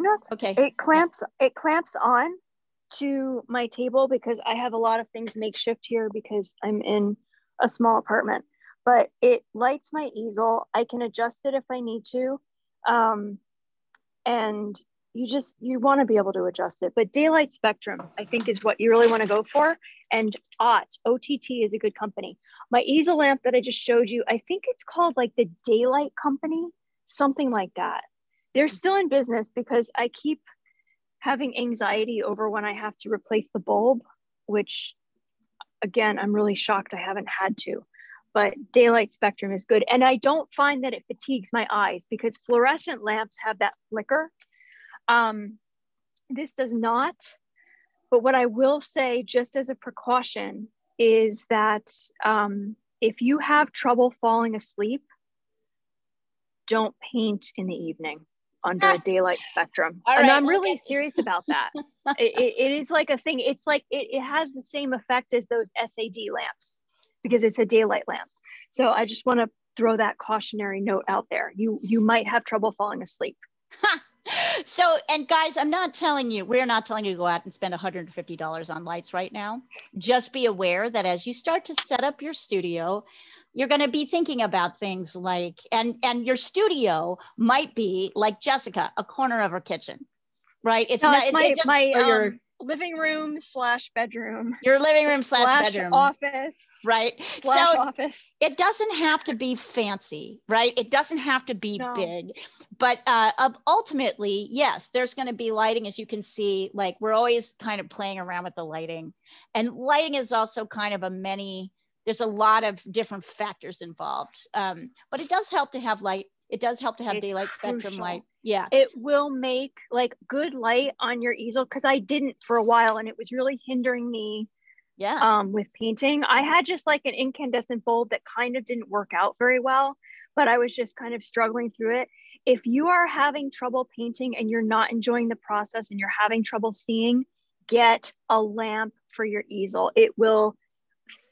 nuts. Okay. It clamps on to my table because I have a lot of things makeshift here because I'm in a small apartment. But it lights my easel. I can adjust it if I need to. And you want to be able to adjust it. But daylight spectrum, I think, is what you really want to go for. And OTT is a good company. My easel lamp that I just showed you, I think it's called like the Daylight Company, something like that. They're still in business because I keep having anxiety over when I have to replace the bulb, which again, I'm really shocked I haven't had to. But daylight spectrum is good. And I don't find that it fatigues my eyes because fluorescent lamps have that flicker. This does not. But what I will say, just as a precaution, is that if you have trouble falling asleep, don't paint in the evening under a daylight spectrum. And I'm really serious about that. It is like a thing. It's like it has the same effect as those SAD lamps because it's a daylight lamp. So I just want to throw that cautionary note out there. You might have trouble falling asleep. So, and guys, we're not telling you to go out and spend $150 on lights right now. Just be aware that as you start to set up your studio, you're going to be thinking about things like, and your studio might be like Jessica, a corner of her kitchen, right? It's not my living room / bedroom. Your living room / bedroom. Office. Right. Office. It doesn't have to be fancy, right? It doesn't have to be big, but ultimately, yes, there's going to be lighting, as you can see. Like, we're always kind of playing around with the lighting, and lighting is also kind of there's a lot of different factors involved. But it does help to have light. It does help to have daylight spectrum light. Yeah. It will make like good light on your easel, because I didn't for a while and it was really hindering me with painting. I had just like an incandescent bulb that kind of didn't work out very well, but I was just kind of struggling through it. If you are having trouble painting and you're not enjoying the process and you're having trouble seeing, get a lamp for your easel. It will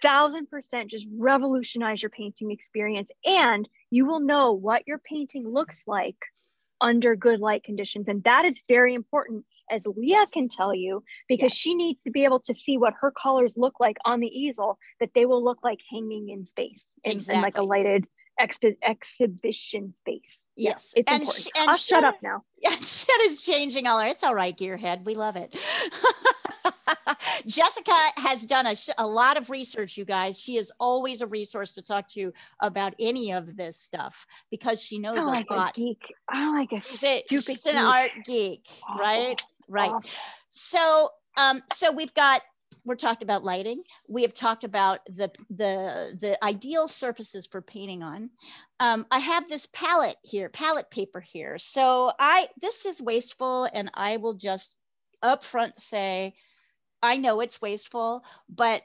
1000% just revolutionize your painting experience, and you will know what your painting looks like under good light conditions. And that is very important, as Leah can tell you, because she needs to be able to see what her colors look like on the easel, that they will look like hanging in space in like a lighted exhibition space. Yes, it's important. I'll shut up now. Yeah, Shed is changing all. It's all right, Gearhead. We love it. Jessica has done a lot of research, you guys. She is always a resource to talk to about any of this stuff because she knows a lot. Geek. I like a stupid She's an geek. Art geek, right? Right. So, we're talked about lighting. We have talked about the ideal surfaces for painting on. I have this palette paper here. So this is wasteful, and I will just upfront say, I know it's wasteful, but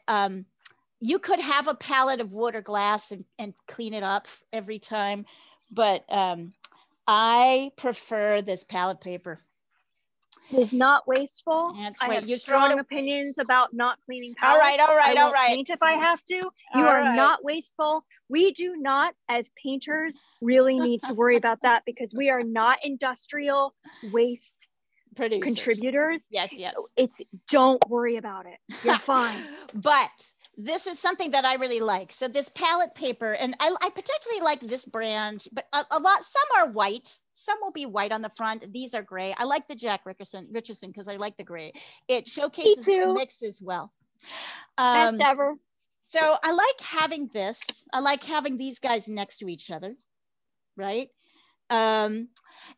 you could have a palette of wood or glass and clean it up every time. But I prefer this palette paper. It is not wasteful. I have strong opinions about not cleaning palettes. All right. I will paint if I have to. You are not wasteful. We do not, as painters, really need to worry about that because we are not industrial waste contributors. Yes. Don't worry about it. You're fine. But this is something that I really like. So this palette paper, and I particularly like this brand, but some are white. Some will be white on the front. These are gray. I like the Jack Richardson because I like the gray. It showcases the mix as well. Best ever. So I like having this. I like having these guys next to each other, right? And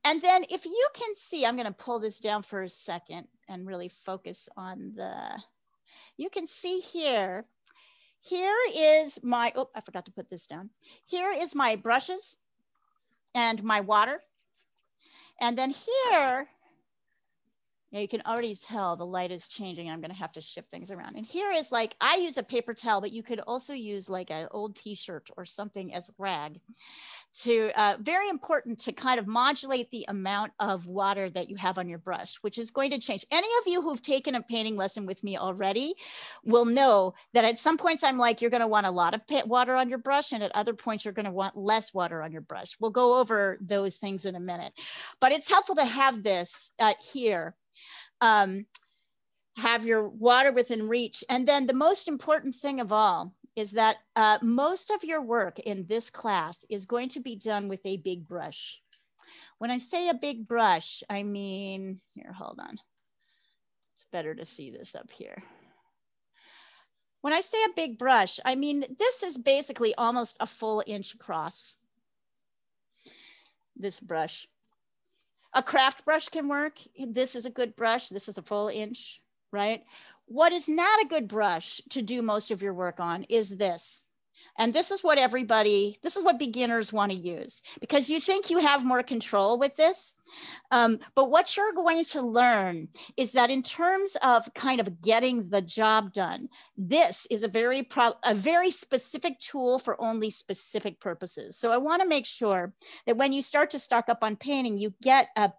then if you can see, I'm going to pull this down for a second and really focus on you can see here is my, I forgot to put this down. Here is my brushes and my water. And then here Yeah, you can already tell the light is changing. I'm going to have to shift things around. And here is like, I use a paper towel, but you could also use like an old t-shirt or something as rag to, very important to kind of modulate the amount of water that you have on your brush, which is going to change. Any of you who've taken a painting lesson with me already will know that at some points I'm like, you're going to want a lot of water on your brush. And at other points, you're going to want less water on your brush. We'll go over those things in a minute, but it's helpful to have this here. Have your water within reach. And then the most important thing of all is that most of your work in this class is going to be done with a big brush. When I say a big brush, I mean, here, hold on. It's better to see this up here. When I say a big brush, I mean, this is basically almost a full inch across, this brush. A craft brush can work. This is a good brush. This is a full inch, right? What is not a good brush to do most of your work on is this. And this is what this is what beginners want to use, because you think you have more control with this. But what you're going to learn is that in terms of kind of getting the job done, this is a very specific tool for only specific purposes. So I want to make sure that when you start to stock up on painting, you get a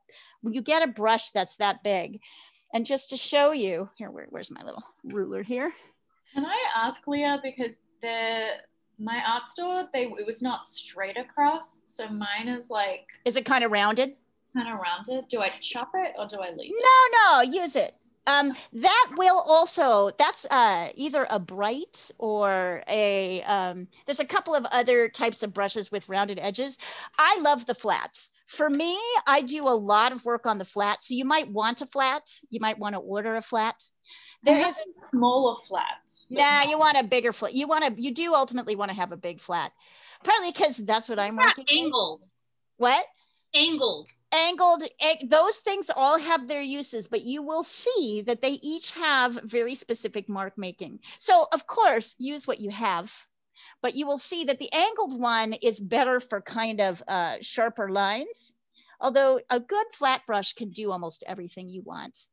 brush that's that big. And just to show you, here, where's my little ruler here? Can I ask, Leah, because my art store, it was not straight across. So mine is like. Is it kind of rounded? Kind of rounded. Do I chop it or do I leave it? No, use it. That will also, that's either a bright or there's a couple of other types of brushes with rounded edges. I love the flat. For me, I do a lot of work on the flat. So you might want a flat. You might want to order a flat. There is smaller flats. Nah, you want a bigger flat. You do ultimately want to have a big flat. Partly because that's what I'm working with. Angled. What? Angled. Angled. Those things all have their uses, but you will see that they each have very specific mark making. So of course, use what you have, but you will see that the angled one is better for kind of sharper lines. Although a good flat brush can do almost everything you want.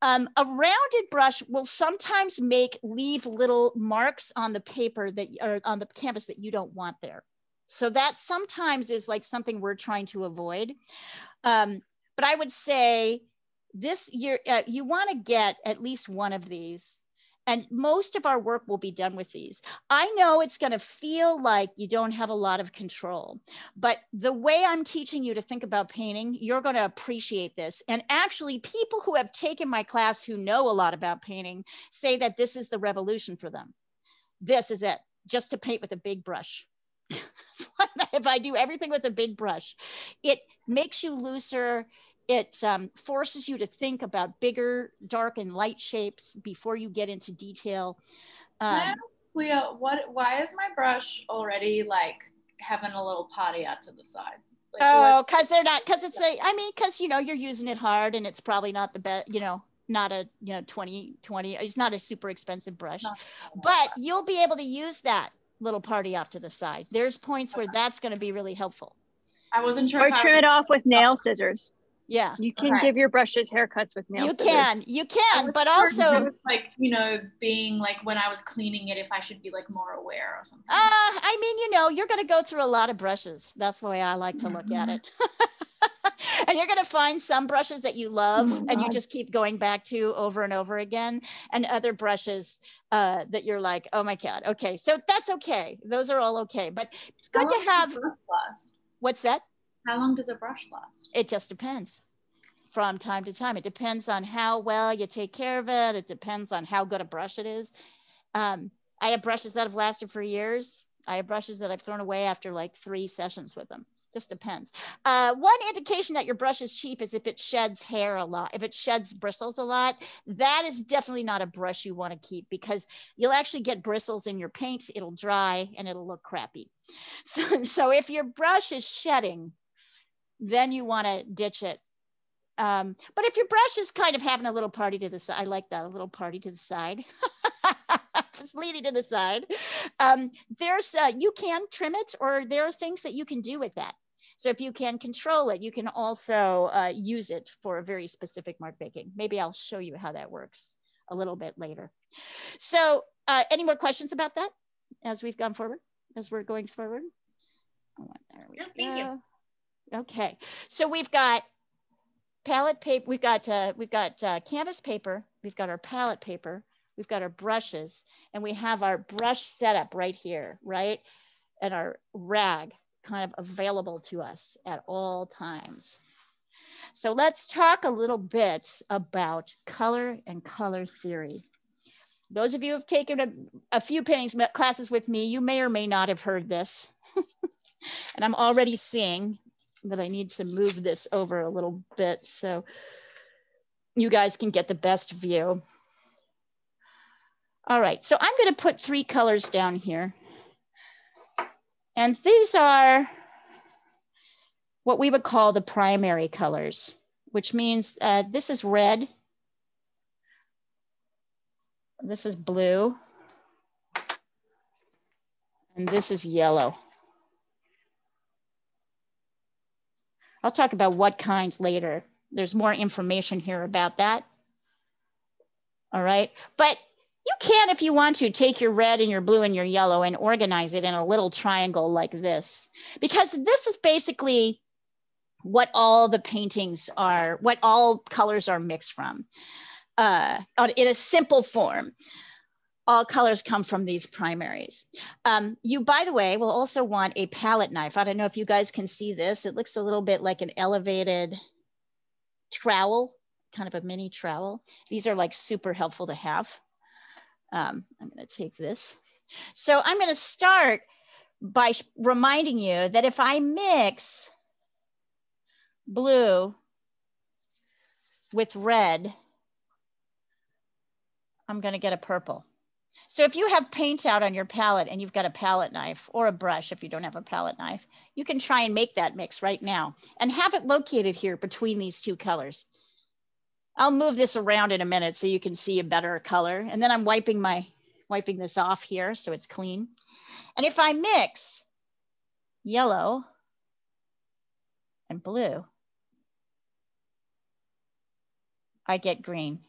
A rounded brush will sometimes leave little marks on the paper or on the canvas that you don't want there. So that sometimes is like something we're trying to avoid. But I would say this year, you want to get at least one of these. And most of our work will be done with these. I know it's going to feel like you don't have a lot of control, but the way I'm teaching you to think about painting, you're going to appreciate this. And actually, people who have taken my class who know a lot about painting say that this is the revolution for them. This is it, just to paint with a big brush. If I do everything with a big brush, it makes you looser. It forces you to think about bigger, dark, and light shapes before you get into detail. Leah, why is my brush already like having a little potty out to the side? Like, because because you're using it hard, and it's probably not the best, not a 20. It's not a super expensive brush, but you'll be able to use that little party off to the side. There's points where that's going to be really helpful. I wasn't sure. Or trim it off with nail scissors. Yeah, you can give your brushes haircuts with nail scissors. You can, but also like being like when I was cleaning it, if I should be like more aware or something. I mean, you're going to go through a lot of brushes. That's the way I like to look at it. And you're going to find some brushes that you love and you just keep going back to over and over again, and other brushes that you're like, oh my God, okay, so that's okay. Those are all okay, but it's good to have. What's that? How long does a brush last? It just depends from time to time. It depends on how well you take care of it. It depends on how good a brush it is. I have brushes that have lasted for years. I have brushes that I've thrown away after like 3 sessions with them. Just depends. One indication that your brush is cheap is if it sheds hair a lot. If it sheds bristles a lot, that is definitely not a brush you want to keep, because you'll actually get bristles in your paint. It'll dry and it'll look crappy. So if your brush is shedding, then you want to ditch it. But if your brush is kind of having a little party to the side, I like that, a little party to the side. It's leading to the side. You can trim it, or there are things that you can do with that. So if you can control it, you can also use it for a very specific mark making. Maybe I'll show you how that works a little bit later. So any more questions about that as we've gone forward, as we're going forward? Oh, there we go. Thank you. Okay, so we've got palette paper, we've got canvas paper, we've got our palette paper, we've got our brushes, and we have our brush setup right here, right? And our rag kind of available to us at all times. So let's talk a little bit about color and color theory. Those of you who have taken a few painting classes with me, you may or may not have heard this. And I'm already seeing that I need to move this over a little bit so you guys can get the best view. All right, so I'm going to put 3 colors down here. And these are what we would call the primary colors, which means this is red, this is blue, and this is yellow. I'll talk about what kind later. There's more information here about that. All right, but you can, if you want to, take your red and your blue and your yellow and organize it in a little triangle like this, because this is basically what all the paintings are, what all colors are mixed from. In a simple form, all colors come from these primaries. You, by the way, will also want a palette knife. I don't know if you guys can see this. It looks a little bit like an elevated trowel, kind of a mini trowel. These are like super helpful to have. I'm going to take this. So I'm going to start by reminding you that if I mix blue with red, I'm going to get a purple. So if you have paint out on your palette and you've got a palette knife or a brush, if you don't have a palette knife, you can try and make that mix right now and have it located here between these 2 colors. I'll move this around in a minute so you can see a better color. And then I'm wiping this off here so it's clean. And if I mix yellow and blue, I get green.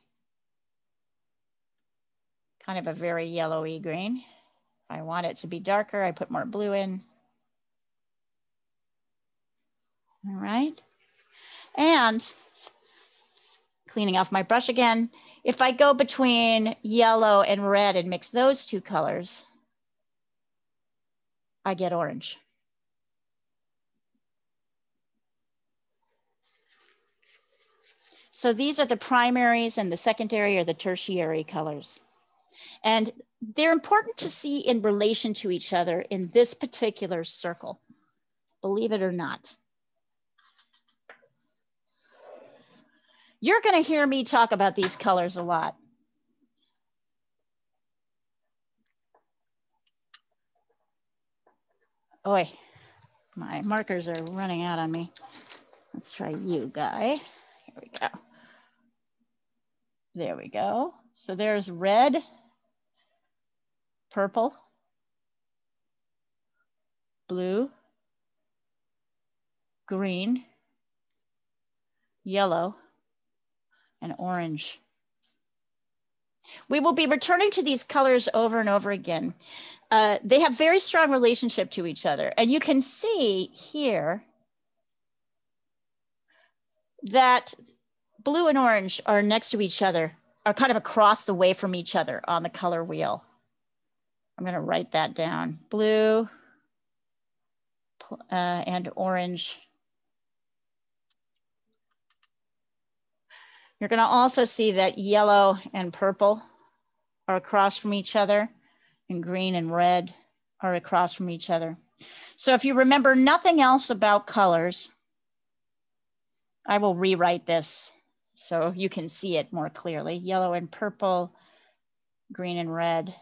Kind of a very yellowy green. If I want it to be darker, I put more blue in. All right. And cleaning off my brush again, if I go between yellow and red and mix those 2 colors, I get orange. So these are the primaries, and the secondary or the tertiary colors. And they're important to see in relation to each other in this particular circle, believe it or not. You're going to hear me talk about these colors a lot. Oi, my markers are running out on me. Let's try you, Guy. Here we go. There we go. So there's red, purple, blue, green, yellow, and orange. We will be returning to these colors over and over again. They have very strong relationship to each other. And you can see here that blue and orange are next to each other, are kind of across the way from each other on the color wheel. I'm going to write that down. Blue and orange. You're going to also see that yellow and purple are across from each other, and green and red are across from each other. So if you remember nothing else about colors, I will rewrite this so you can see it more clearly. Yellow and purple, green and red.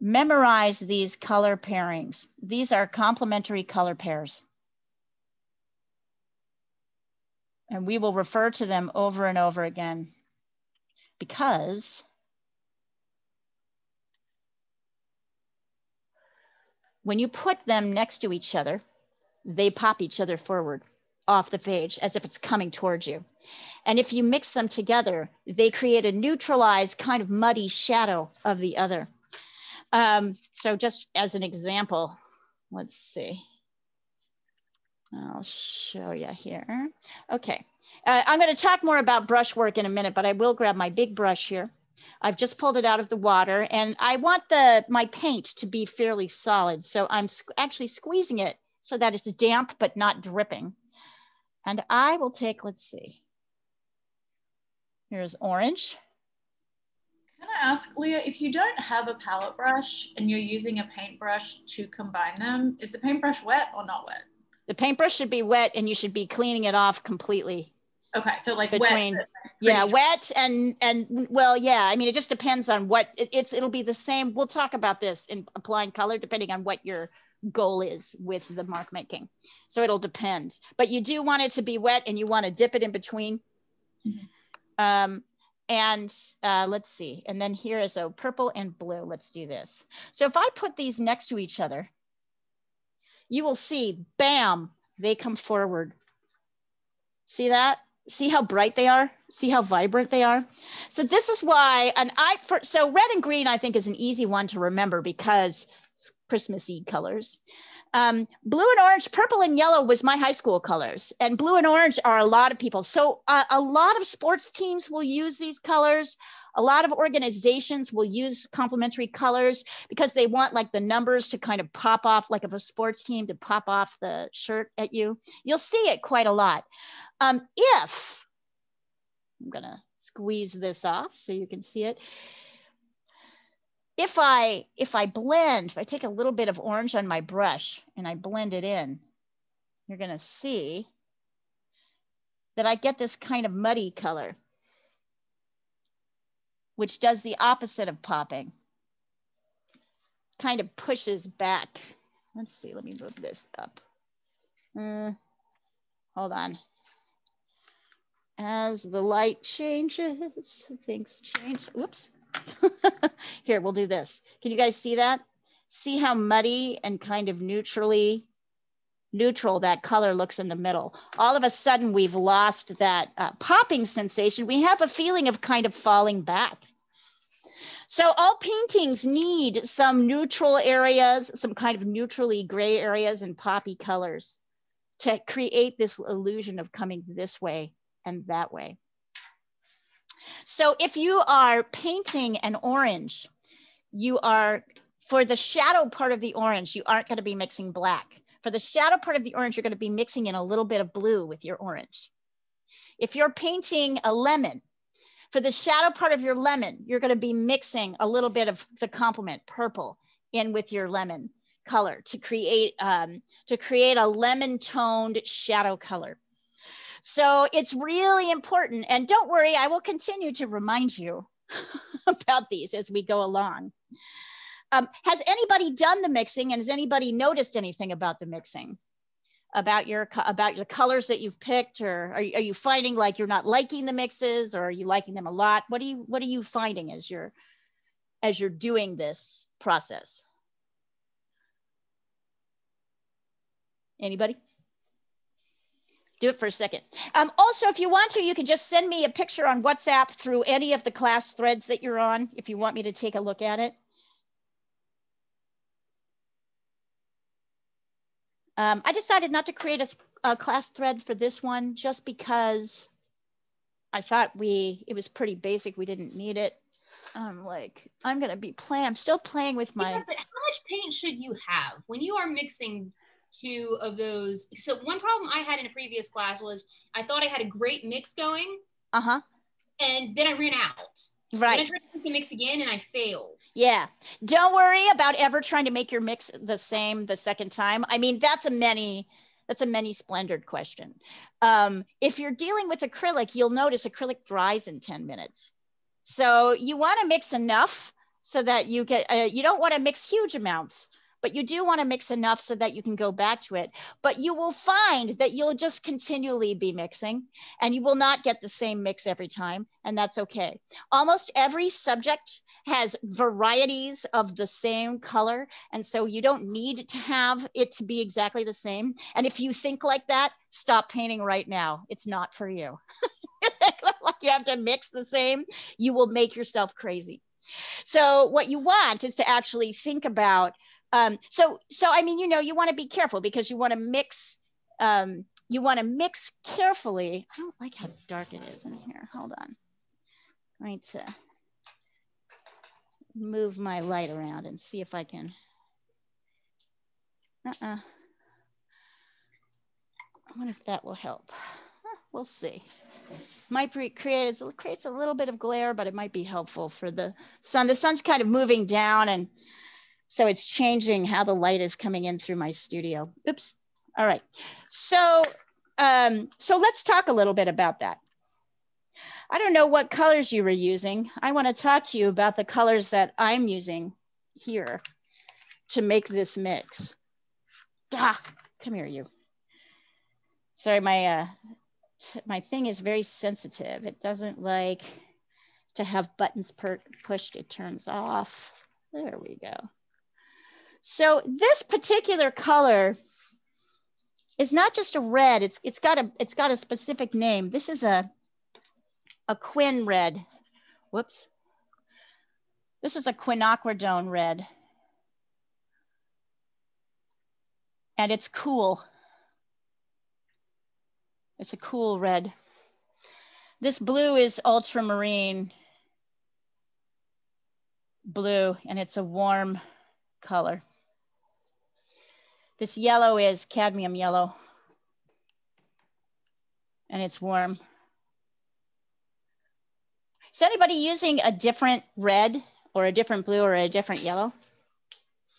Memorize these color pairings. These are complementary color pairs. And we will refer to them over and over again because when you put them next to each other, they pop each other forward off the page as if it's coming towards you. And if you mix them together, they create a neutralized kind of muddy shadow of the other. So just as an example, let's see. I'll show you here. Okay. I'm going to talk more about brushwork in a minute, but I will grab my big brush here. I've just pulled it out of the water, and I want my paint to be fairly solid. So I'm actually squeezing it so that it's damp but not dripping. And I will take, let's see. Here's orange. Can I ask, Leah, if you don't have a palette brush and you're using a paintbrush to combine them, is the paintbrush wet or not wet? The paintbrush should be wet, and you should be cleaning it off completely. Okay, so like between, wet. Yeah, wet and well, yeah. I mean, it just depends on what it'll be the same. We'll talk about this in applying color, depending on what your goal is with the mark making. So it'll depend, but you do want it to be wet, and you want to dip it in between. Mm-hmm. Let's see. And then here is a purple and blue. Let's do this. So if I put these next to each other, you will see, bam, they come forward. See that? See how bright they are? See how vibrant they are? So this is why, so red and green, I think, is an easy one to remember because it's Christmassy colors. Blue and orange, purple and yellow was my high school colors, and blue and orange are a lot of people. So a lot of sports teams will use these colors. A lot of organizations will use complementary colors because they want like the numbers to kind of pop off, like of a sports team to pop off the shirt at you. You'll see it quite a lot. If I'm gonna squeeze this off so you can see it. If I take a little bit of orange on my brush and I blend it in, you're gonna see that I get this kind of muddy color, which does the opposite of popping. Kind of pushes back. Let's see, let me move this up. Hold on. As the light changes, things change. Whoops. Here, we'll do this. Can you guys see that? See how muddy and kind of neutral that color looks in the middle. All of a sudden, we've lost that popping sensation. We have a feeling of kind of falling back. So all paintings need some neutral areas, some kind of neutrally gray areas and poppy colors to create this illusion of coming this way and that way. So if you are painting an orange, for the shadow part of the orange, you aren't going to be mixing black. For the shadow part of the orange, you're going to be mixing in a little bit of blue with your orange. If you're painting a lemon, for the shadow part of your lemon, you're going to be mixing a little bit of the complement purple in with your lemon color to create a lemon toned shadow color. So it's really important, and don't worry, I will continue to remind you about these as we go along. Has anybody done the mixing, and has anybody noticed anything about the mixing? About the colors that you've picked, or are you finding like you're not liking the mixes, or are you liking them a lot? What are you finding as you're doing this process? Anybody? Do it for a second. Also, if you want to, you can just send me a picture on WhatsApp through any of the class threads that you're on, if you want me to take a look at it. I decided not to create a class thread for this one just because I thought it was pretty basic. We didn't need it. I'm still playing with my. Yeah, but how much paint should you have when you are mixing two of those? So one problem I had in a previous class was I thought I had a great mix going. Uh-huh. And then I ran out. Right. Then I tried to make the mix again and I failed. Yeah. Don't worry about ever trying to make your mix the same the second time. I mean, that's a many splendored question. If you're dealing with acrylic, you'll notice acrylic dries in 10 minutes. So you want to mix enough so that you don't want to mix huge amounts but you do want to mix enough so that you can go back to it. But you will find that you'll just continually be mixing and you will not get the same mix every time, and that's okay. Almost every subject has varieties of the same color, and so you don't need to have it to be exactly the same. And if you think like that, stop painting right now. It's not for you. Like you have to mix the same, you will make yourself crazy. So what you want is to actually think about, so I mean, you know, you want to be careful because you want to mix carefully. I don't like how dark it is in here. Hold on. I'm going to move my light around and see if I can. I wonder if that will help. We'll see. Might creates a little bit of glare, but it might be helpful for the sun. The sun's kind of moving down, and so it's changing how the light is coming in through my studio. Oops. All right. So let's talk a little bit about that. I don't know what colors you were using. I want to talk to you about the colors that I'm using here to make this mix. Come here, you. Sorry, my thing is very sensitive. It doesn't like to have buttons pushed. It turns off. There we go. So this particular color is not just a red. It's got a specific name. This is a quin red. Whoops. This is a quinacridone red. And it's cool. It's a cool red. This blue is ultramarine blue, and it's a warm color. This yellow is cadmium yellow, and it's warm. Is anybody using a different red or a different blue or a different yellow?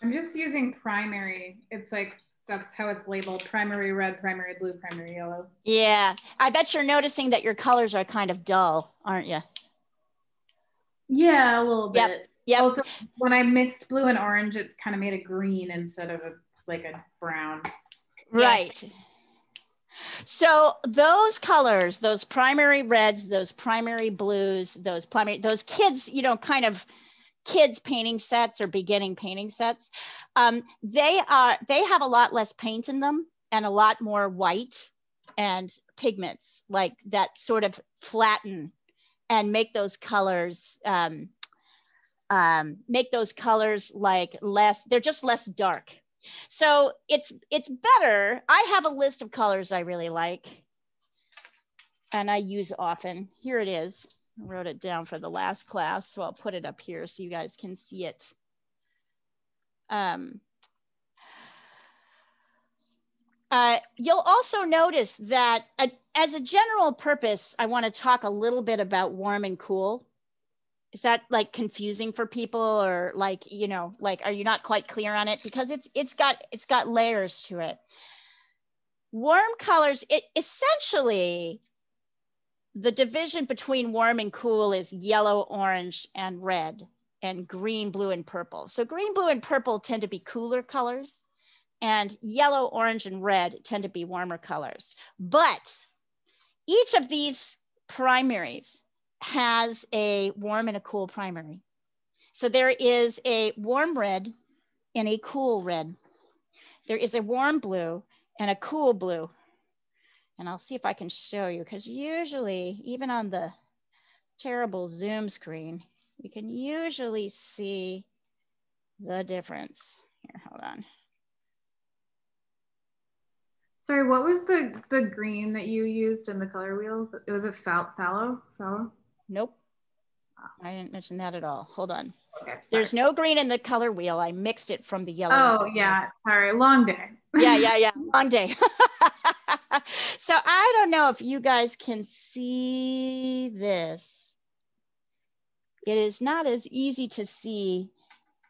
I'm just using primary. It's like, that's how it's labeled: primary red, primary blue, primary yellow. Yeah, I bet you're noticing that your colors are kind of dull, aren't you? Yeah, a little bit. Yep. Yep. Also, when I mixed blue and orange, it kind of made a green instead of like a brown. Right. Yes. So those colors, those primary reds, those primary blues, those kids, you know, kind of kids painting sets or beginning painting sets, they have a lot less paint in them and a lot more white and pigments like that sort of flatten and make those colors like less, they're just less dark. So it's better. I have a list of colors I really like and I use often. Here it is. I wrote it down for the last class, so I'll put it up here so you guys can see it. You'll also notice that as a general purpose, I want to talk a little bit about warm and cool. Is that like confusing for people, or like, you know, like, are you not quite clear on it? Because it's got layers to it. Warm colors, it essentially, the division between warm and cool is yellow, orange, and red, and green, blue, and purple. So green, blue, and purple tend to be cooler colors, and yellow, orange, and red tend to be warmer colors. But each of these primaries has a warm and a cool primary. So there is a warm red and a cool red. There is a warm blue and a cool blue. And I'll see if I can show you, because usually, even on the terrible Zoom screen, we can usually see the difference. Here, hold on. Sorry, what was the green that you used in the color wheel? It was a fallow? Nope. I didn't mention that at all. Hold on. Okay, there's no green in the color wheel. I mixed it from the yellow. Oh, yeah. Sorry. Long day. Yeah. Long day. So I don't know if you guys can see this. It is not as easy to see.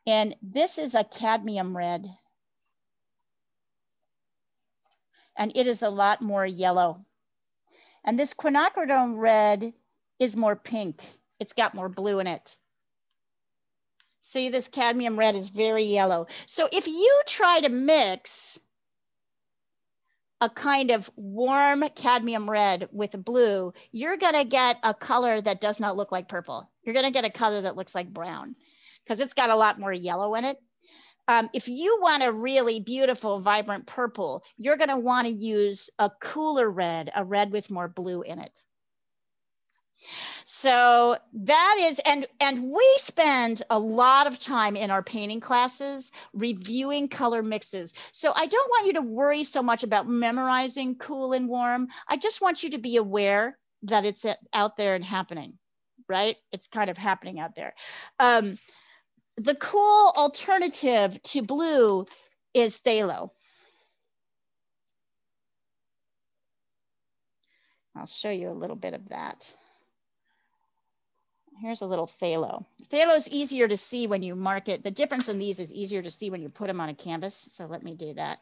And this is a cadmium red. And it is a lot more yellow. And this quinacridone red is more pink. It's got more blue in it. See, this cadmium red is very yellow. So if you try to mix a kind of warm cadmium red with blue, you're gonna get a color that does not look like purple. You're gonna get a color that looks like brown because it's got a lot more yellow in it. If you want a really beautiful, vibrant purple, you're gonna wanna use a cooler red, a red with more blue in it. So that is, and we spend a lot of time in our painting classes reviewing color mixes. So I don't want you to worry so much about memorizing cool and warm. I just want you to be aware that it's out there and happening, right? It's kind of happening out there. The cool alternative to blue is phthalo. I'll show you a little bit of that. Here's a little phthalo. Phthalo is easier to see when you mark it. The difference in these is easier to see when you put them on a canvas. So let me do that.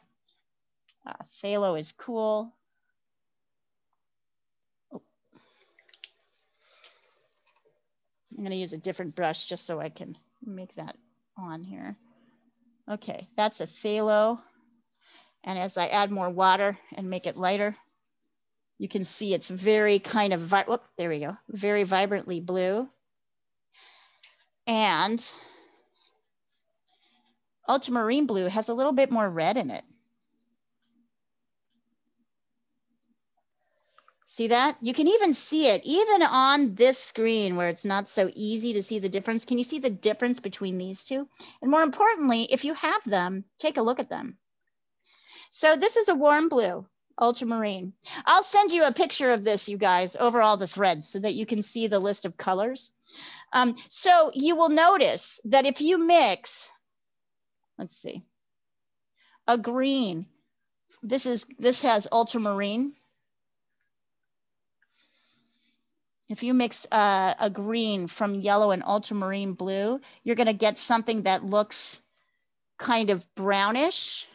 Phthalo is cool. Oh. I'm going to use a different brush just so I can make that on here. Okay, that's a phthalo. And as I add more water and make it lighter, you can see it's very kind of, whoop, there we go, very vibrantly blue. And ultramarine blue has a little bit more red in it. See that? You can even see it, even on this screen where it's not so easy to see the difference. Can you see the difference between these two? And more importantly, if you have them, take a look at them. So this is a warm blue, ultramarine. I'll send you a picture of this, you guys, over all the threads so that you can see the list of colors. So you will notice that if you mix, let's see, a green, this has ultramarine. If you mix a green from yellow and ultramarine blue, you're gonna get something that looks kind of brownish.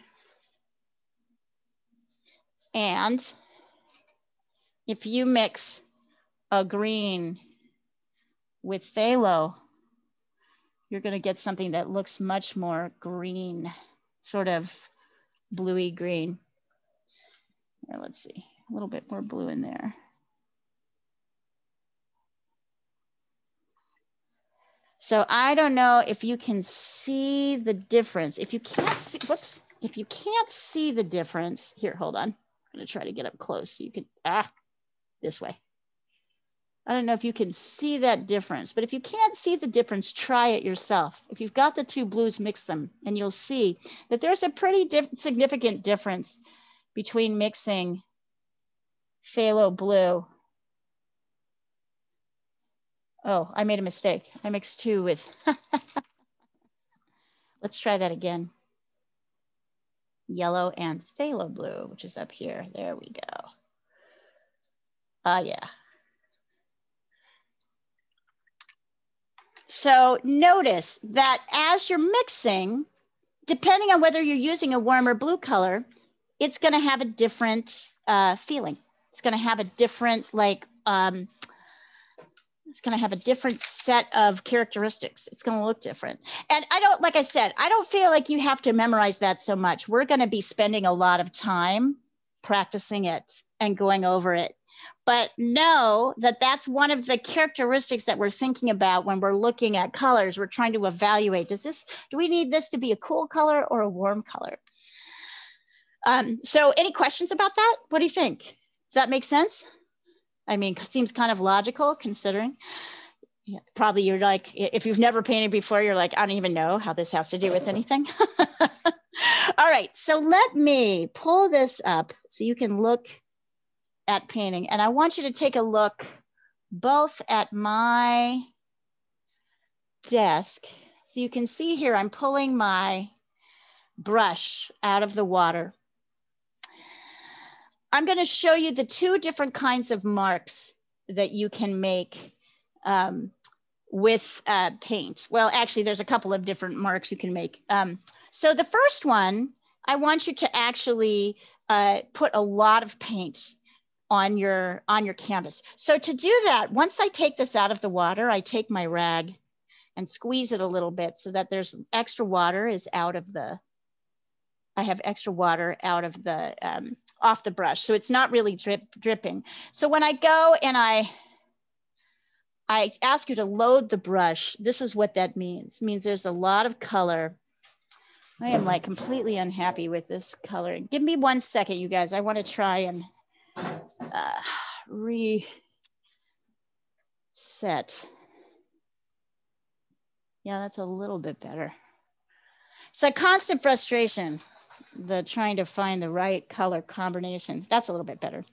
And if you mix a green with phthalo, you're gonna get something that looks much more green, sort of bluey green. Here, let's see, a little bit more blue in there. So I don't know if you can see the difference. If you can't see, whoops, if you can't see the difference, here, hold on. I'm gonna try to get up close so you can, this way. I don't know if you can see that difference, but if you can't see the difference, try it yourself. If you've got the two blues, mix them, and you'll see that there's a pretty significant difference between mixing phthalo blue. Oh, I made a mistake. I mixed two with, let's try that again. Yellow and phthalo blue, which is up here. There we go. Yeah. So notice that as you're mixing, depending on whether you're using a warm or blue color, it's gonna have a different feeling. It's gonna have a different, it's gonna have a different set of characteristics. It's gonna look different. And I don't, like I said, I don't feel like you have to memorize that so much. We're gonna be spending a lot of time practicing it and going over it. But know that that's one of the characteristics that we're thinking about when we're looking at colors. We're trying to evaluate, do we need this to be a cool color or a warm color? So any questions about that? What do you think? Does that make sense? I mean, seems kind of logical considering. Yeah, probably you're like, if you've never painted before, you're like, I don't even know how this has to do with anything. All right, so let me pull this up so you can look at painting. And I want you to take a look both at my desk. So you can see here, I'm pulling my brush out of the water. I'm going to show you the two different kinds of marks that you can make with paint. Well, actually, there's a couple of different marks you can make. So the first one, I want you to actually put a lot of paint on your canvas. So to do that, once I take this out of the water, I take my rag and squeeze it a little bit so that there's extra water is out of the, I have extra water out of the, off the brush. So it's not really dripping. So when I go and I ask you to load the brush, this is what that means. It means there's a lot of color. I am like completely unhappy with this color. Give me 1 second, you guys. I want to try and reset. Yeah, that's a little bit better. It's a constant frustration, the trying to find the right color combination. That's a little bit better.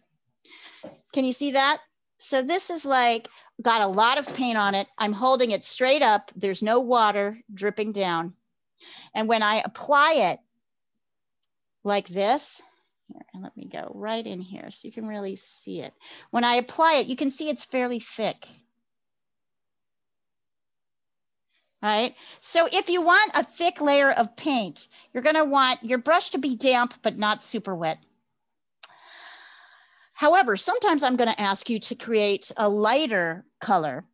Can you see that? So this is like, got a lot of paint on it. I'm holding it straight up. There's no water dripping down. And when I apply it like this, here, and let me go right in here so you can really see it. When I apply it, you can see it's fairly thick. Right? So if you want a thick layer of paint, you're gonna want your brush to be damp, but not super wet. However, sometimes I'm gonna ask you to create a lighter color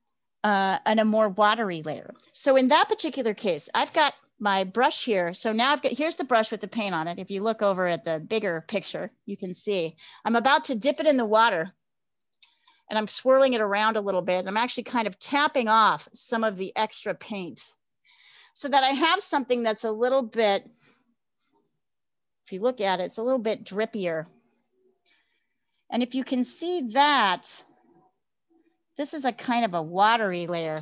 and a more watery layer. So in that particular case, I've got my brush here. So now I've got, here's the brush with the paint on it. If you look over at the bigger picture, you can see I'm about to dip it in the water and I'm swirling it around a little bit. I'm actually kind of tapping off some of the extra paint so that I have something that's a little bit, if you look at it, it's a little bit drippier. And if you can see that, this is a kind of a watery layer,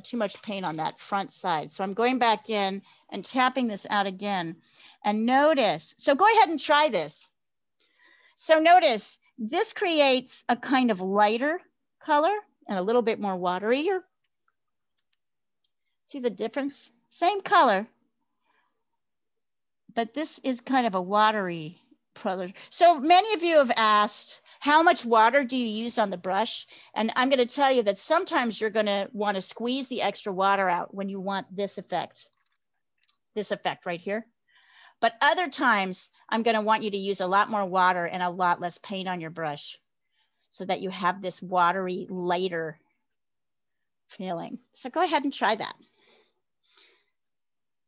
too much paint on that front side. So I'm going back in and tapping this out again. And notice, so go ahead and try this. So notice, this creates a kind of lighter color and a little bit more waterier. See the difference? Same color, but this is kind of a watery color. So many of you have asked, how much water do you use on the brush? And I'm going to tell you that sometimes you're going to want to squeeze the extra water out when you want this effect right here. But other times I'm going to want you to use a lot more water and a lot less paint on your brush so that you have this watery, lighter feeling. So go ahead and try that.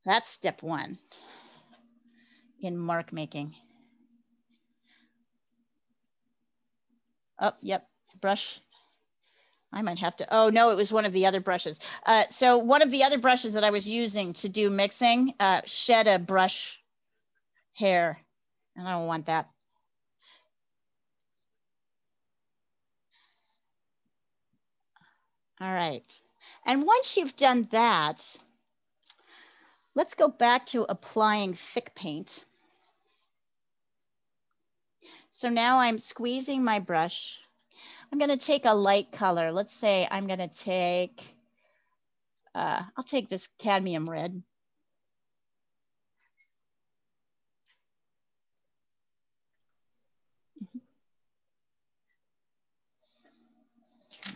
That's step 1 in mark making. Oh, yep, brush. I might have to, oh no, it was one of the other brushes. So one of the other brushes that I was using to do mixing shed a brush hair, and I don't want that. All right, and once you've done that, let's go back to applying thick paint. So now I'm squeezing my brush. I'm gonna take a light color. Let's say I'm gonna take, I'll take this cadmium red.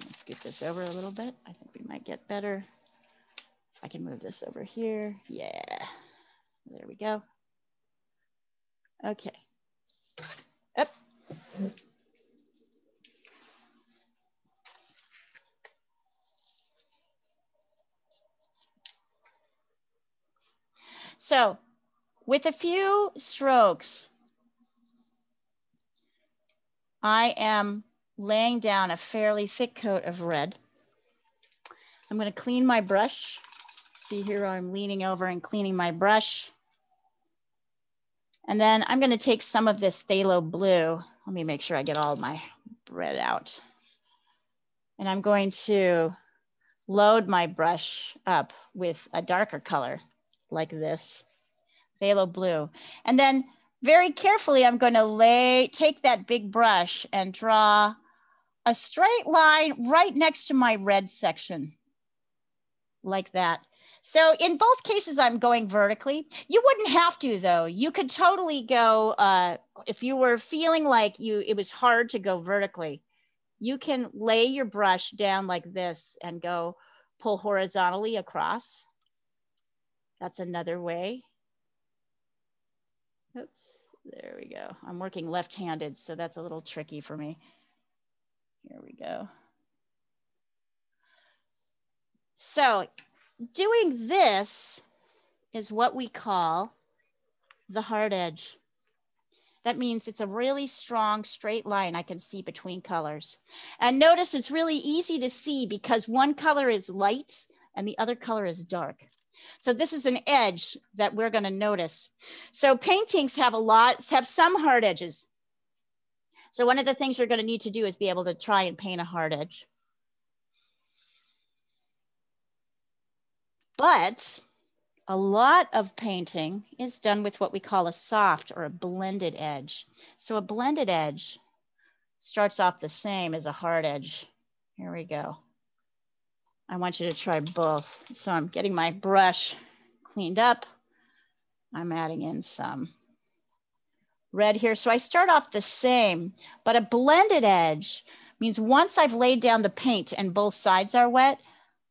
Scoot this over a little bit. I think we might get better. If I can move this over here. Yeah, there we go. Okay. Up. So with a few strokes, I am laying down a fairly thick coat of red. I'm going to clean my brush. See here, I'm leaning over and cleaning my brush. And then I'm going to take some of this phthalo blue. Let me make sure I get all my red out. And I'm going to load my brush up with a darker color like this, phthalo blue. And then very carefully, I'm going to take that big brush and draw a straight line right next to my red section, like that. So in both cases, I'm going vertically. You wouldn't have to though. You could totally go, if you were feeling like it was hard to go vertically, you can lay your brush down like this and go pull horizontally across. That's another way. Oops, there we go. I'm working left-handed, so that's a little tricky for me. Here we go. So doing this is what we call the hard edge. That means it's a really strong straight line I can see between colors. And notice it's really easy to see because one color is light and the other color is dark. So this is an edge that we're going to notice. So paintings have some hard edges. So one of the things you're going to need to do is be able to try and paint a hard edge. But a lot of painting is done with what we call a soft or a blended edge. So a blended edge starts off the same as a hard edge. Here we go. I want you to try both. So I'm getting my brush cleaned up. I'm adding in some red here. So I start off the same, but a blended edge means once I've laid down the paint and both sides are wet,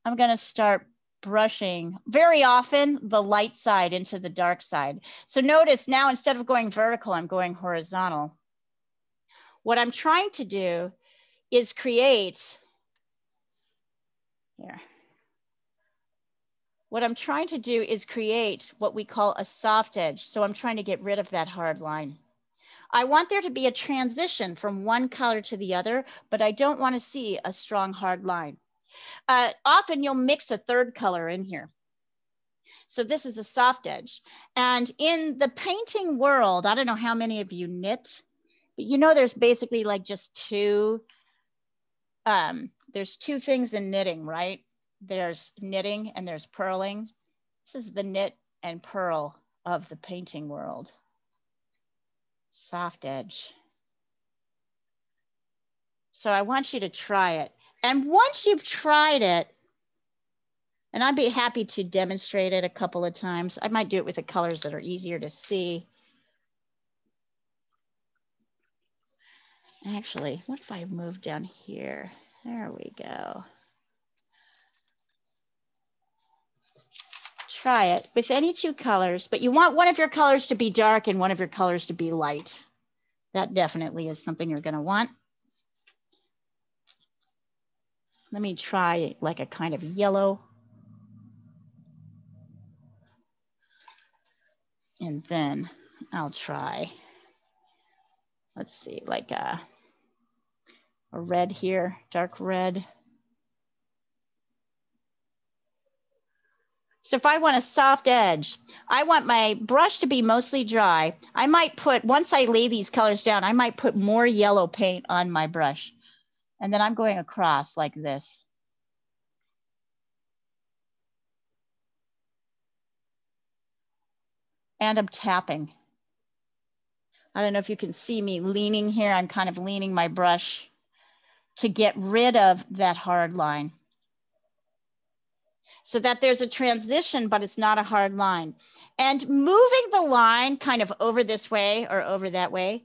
I'm going to start brushing very often the light side into the dark side. So notice now instead of going vertical, I'm going horizontal. What I'm trying to do is create here. What I'm trying to do is create what we call a soft edge. So I'm trying to get rid of that hard line. I want there to be a transition from one color to the other, but I don't want to see a strong hard line. Often you'll mix a third color in here. So this is a soft edge. And in the painting world, I don't know how many of you knit, but you know there's basically like just there's two things in knitting, right? There's knitting and there's purling. This is the knit and purl of the painting world. Soft edge. So I want you to try it. And once you've tried it, and I'd be happy to demonstrate it a couple of times. I might do it with the colors that are easier to see. Actually, what if I move down here? There we go. Try it with any two colors, but you want one of your colors to be dark and one of your colors to be light. That definitely is something you're going to want. Let me try like a kind of yellow. And then I'll try, let's see, like a red here, dark red. So if I want a soft edge, I want my brush to be mostly dry. I might put, once I lay these colors down, I might put more yellow paint on my brush. And then I'm going across like this. And I'm tapping. I don't know if you can see me leaning here. I'm kind of leaning my brush to get rid of that hard line, so that there's a transition, but it's not a hard line. And moving the line kind of over this way or over that way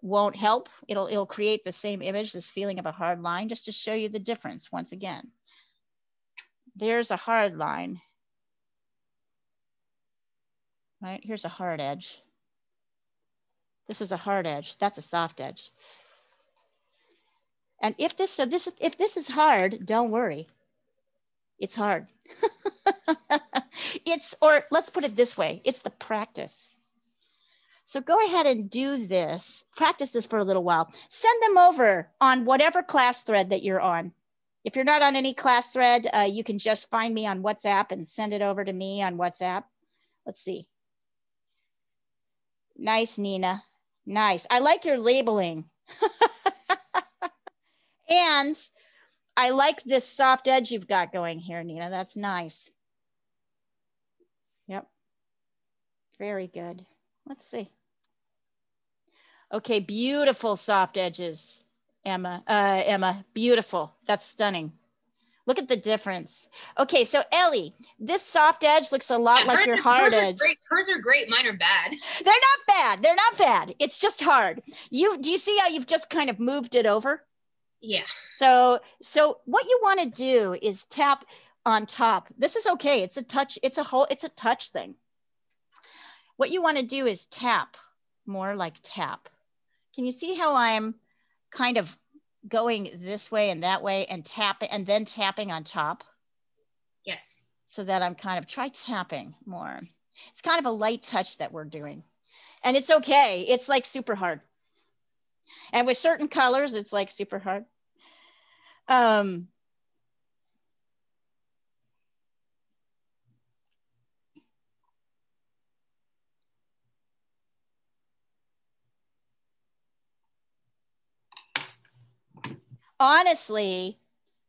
won't help. It'll create the same image, this feeling of a hard line, just to show you the difference once again. There's a hard line, right? Here's a hard edge. This is a hard edge, that's a soft edge. And if this is hard, don't worry, it's hard. Or let's put it this way, it's the practice. So go ahead and do this, practice this for a little while. Send them over on whatever class thread that you're on. If you're not on any class thread, you can just find me on WhatsApp and send it over to me on WhatsApp. Let's see. Nice, Nina, nice. I like your labeling. And I like this soft edge you've got going here, Nina. That's nice. Yep. Very good. Let's see. Okay, beautiful soft edges, Emma. Emma, beautiful. That's stunning. Look at the difference. Okay, so Ellie, this soft edge looks a lot like your hard edge. Hers are great. Mine are bad. They're not bad. They're not bad. It's just hard. Do you see how you've just kind of moved it over? Yeah. So what you want to do is tap on top. This is okay. It's a touch. It's a touch thing. What you want to do is tap, more like tap. Can you see how I'm kind of going this way and that way and tapping and then tapping on top? Yes. so that I'm kind of try tapping more. It's kind of a light touch that we're doing. And it's okay. It's like super hard. And with certain colors, it's like super hard. Honestly,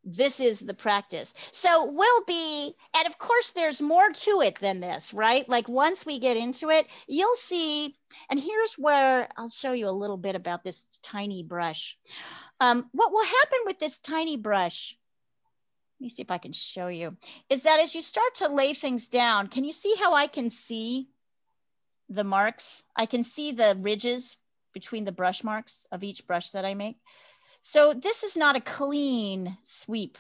this is the practice. So we'll be, and of course there's more to it than this, right? Like once we get into it, you'll see, and here's where I'll show you a little bit about this tiny brush. What will happen with this tiny brush, let me see if I can show you, is that as you start to lay things down, can you see how I can see the marks? I can see the ridges between the brush marks of each brush that I make. So this is not a clean sweep.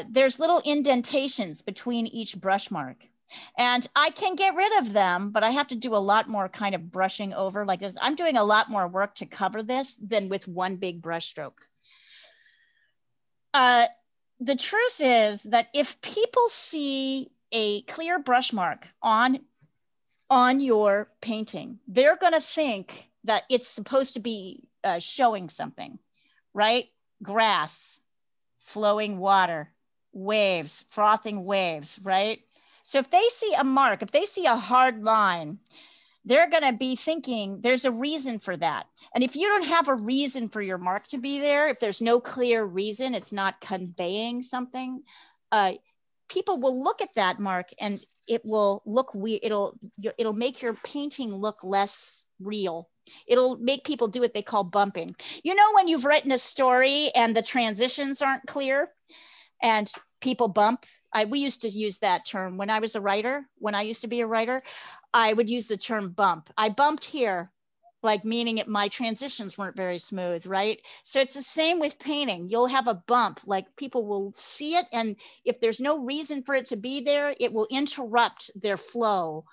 There's little indentations between each brush mark. And I can get rid of them, but I have to do a lot more kind of brushing over like this. I'm doing a lot more work to cover this than with one big brush stroke. The truth is that if people see a clear brush mark on your painting, they're going to think that it's supposed to be showing something, right? Grass, flowing water, waves, frothing waves, right? So if they see a mark, if they see a hard line, they're going to be thinking there's a reason for that. And if you don't have a reason for your mark to be there, if there's no clear reason, it's not conveying something, people will look at that mark and it will look weird. It'll make your painting look less real. It'll make people do what they call bumping. You know, when you've written a story and the transitions aren't clear and people bump. We used to use that term when I was a writer. When I used to be a writer, I would use the term bump. I bumped here, like meaning my transitions weren't very smooth, right? So it's the same with painting. You'll have a bump, like people will see it, and if there's no reason for it to be there, it will interrupt their flow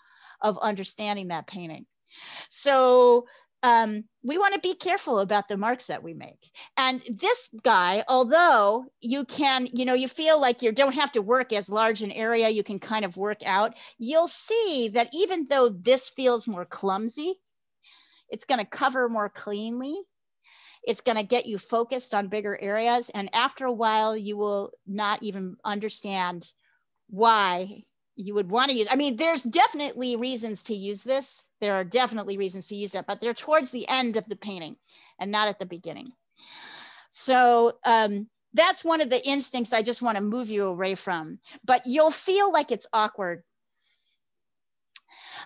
of understanding that painting. So we want to be careful about the marks that we make. And this guy, although you can, you feel like you don't have to work as large an area, you can kind of work out, you'll see that even though this feels more clumsy, it's going to cover more cleanly. It's going to get you focused on bigger areas. And after a while, you will not even understand why you would want to use. I mean, there's definitely reasons to use this. There are definitely reasons to use it, but they're towards the end of the painting and not at the beginning. So that's one of the instincts I just want to move you away from, but you'll feel like it's awkward.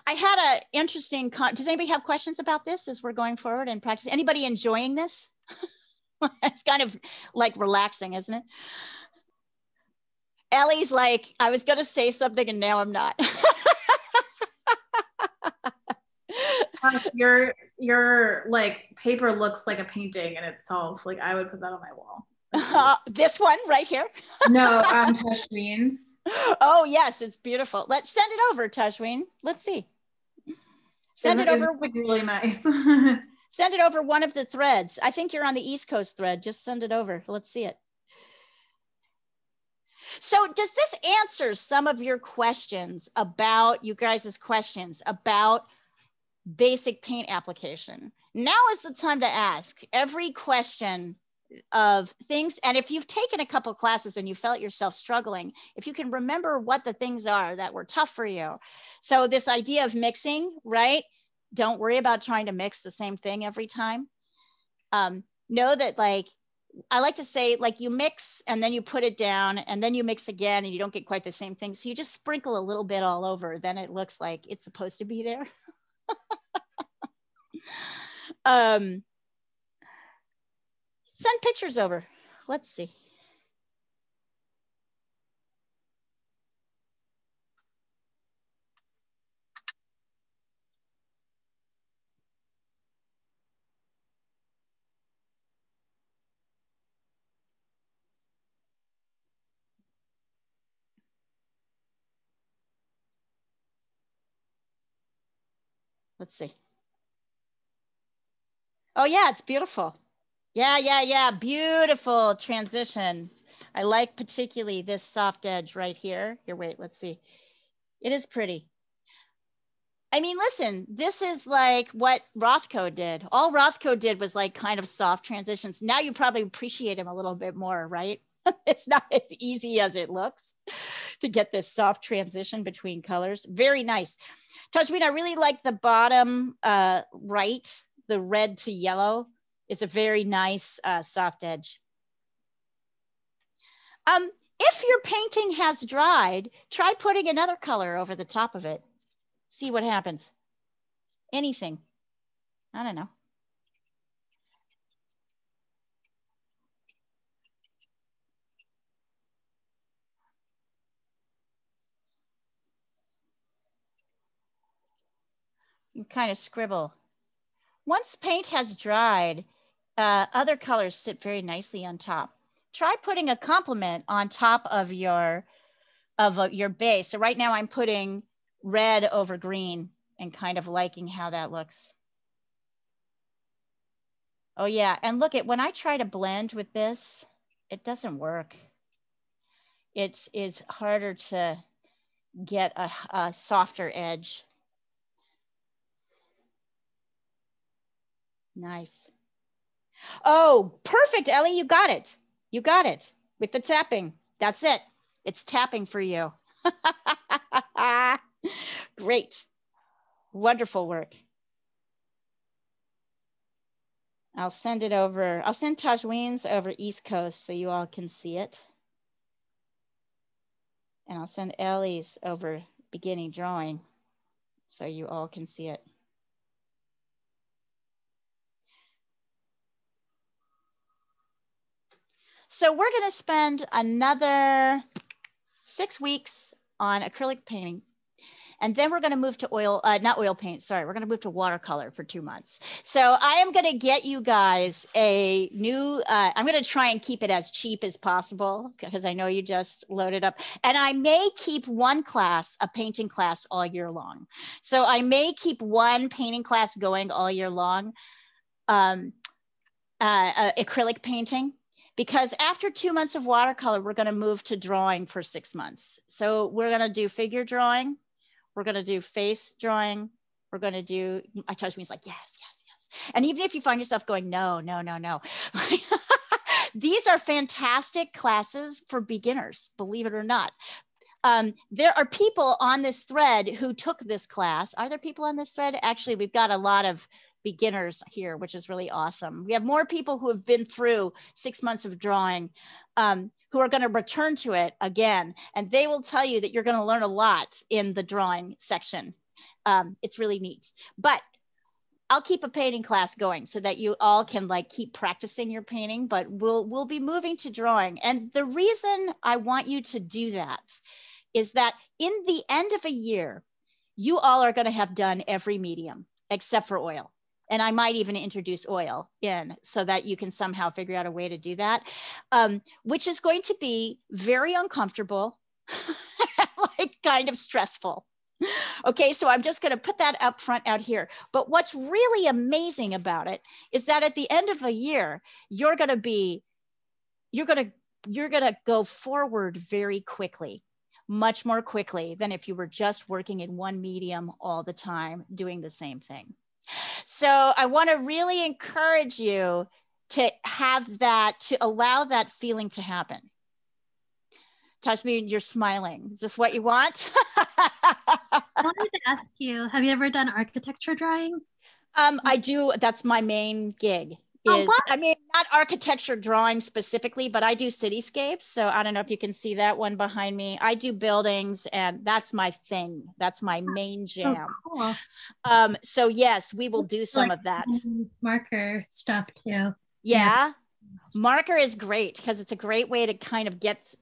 I had an interesting, does anybody have questions about this as we're going forward and practice? Anybody enjoying this? It's kind of like relaxing, isn't it? Ellie's like, I was going to say something and now I'm not. Your like paper looks like a painting in itself. Like I would put that on my wall. This one right here? No, Tashween's. Oh yes, it's beautiful. Let's send it over, Tashween. Let's see. Send it over. Like really nice. Send it over one of the threads. I think you're on the East Coast thread. Just send it over. Let's see it. So does this answer some of your questions about, you guys' questions about basic paint application? Now is the time to ask every question of things. And if you've taken a couple classes and you felt yourself struggling, if you can remember what the things are that were tough for you. So this idea of mixing, right? Don't worry about trying to mix the same thing every time. Know that, like, I like to say, like, you mix and then you put it down and then you mix again and you don't get quite the same thing. So you just sprinkle a little bit all over, then it looks like it's supposed to be there. Send pictures over. Let's see. Let's see. Oh yeah, it's beautiful. Yeah, beautiful transition. I like particularly this soft edge right here. Here, wait, let's see. It is pretty. I mean, listen, this is like what Rothko did. All Rothko did was like kind of soft transitions. Now you probably appreciate him a little bit more, right? It's not as easy as it looks to get this soft transition between colors. Very nice. Tajmin, I really like the bottom right, the red to yellow is a very nice soft edge. If your painting has dried, try putting another color over the top of it. See what happens. Anything. I don't know. You kind of scribble. Once paint has dried, other colors sit very nicely on top. Try putting a complement on top of your base. So right now I'm putting red over green and kind of liking how that looks. Oh yeah, and look at when I try to blend with this, it doesn't work. It is harder to get a softer edge. Nice. Oh, perfect, Ellie, you got it. You got it with the tapping. That's it. It's tapping for you. Great. Wonderful work. I'll send it over. I'll send Tajween's over East Coast so you all can see it. And I'll send Ellie's over beginning drawing so you all can see it. So we're going to spend another 6 weeks on acrylic painting. And then we're going to move to oil, not oil paint, sorry. We're going to move to watercolor for 2 months. So I am going to get you guys a new, I'm going to try and keep it as cheap as possible because I know you just loaded up. And I may keep one class, a painting class all year long. So I may keep one painting class going all year long, acrylic painting. Because after 2 months of watercolor, we're going to move to drawing for 6 months. So we're going to do figure drawing. We're going to do face drawing. We're going to do, I touch me, it's like, yes, yes, yes. And even if you find yourself going, no, no, no, no. These are fantastic classes for beginners, believe it or not. There are people on this thread who took this class. Are there people on this thread? Actually, we've got a lot of beginners here, which is really awesome. We have more people who have been through 6 months of drawing who are going to return to it again. And they will tell you that you're going to learn a lot in the drawing section. It's really neat. But I'll keep a painting class going so that you all can like keep practicing your painting, but we'll be moving to drawing. And the reason I want you to do that is that in the end of a year, you all are going to have done every medium except for oil. And I might even introduce oil in so that you can somehow figure out a way to do that, which is going to be very uncomfortable, like kind of stressful. Okay, so I'm just going to put that up front out here. But what's really amazing about it is that at the end of the year, you're going to go forward very quickly, much more quickly than if you were just working in one medium all the time, doing the same thing. So I want to really encourage you to have that, to allow that feeling to happen. Tajmi, you're smiling. Is this what you want? I wanted to ask you, have you ever done architecture drawing? I do. That's my main gig. I mean, not architecture drawing specifically, but I do cityscapes. So I don't know if you can see that one behind me. I do buildings and that's my thing. That's my main jam. Oh, cool. So yes, we will do some of that. Marker stuff too. Yeah. Yes. Marker is great because it's a great way to kind of get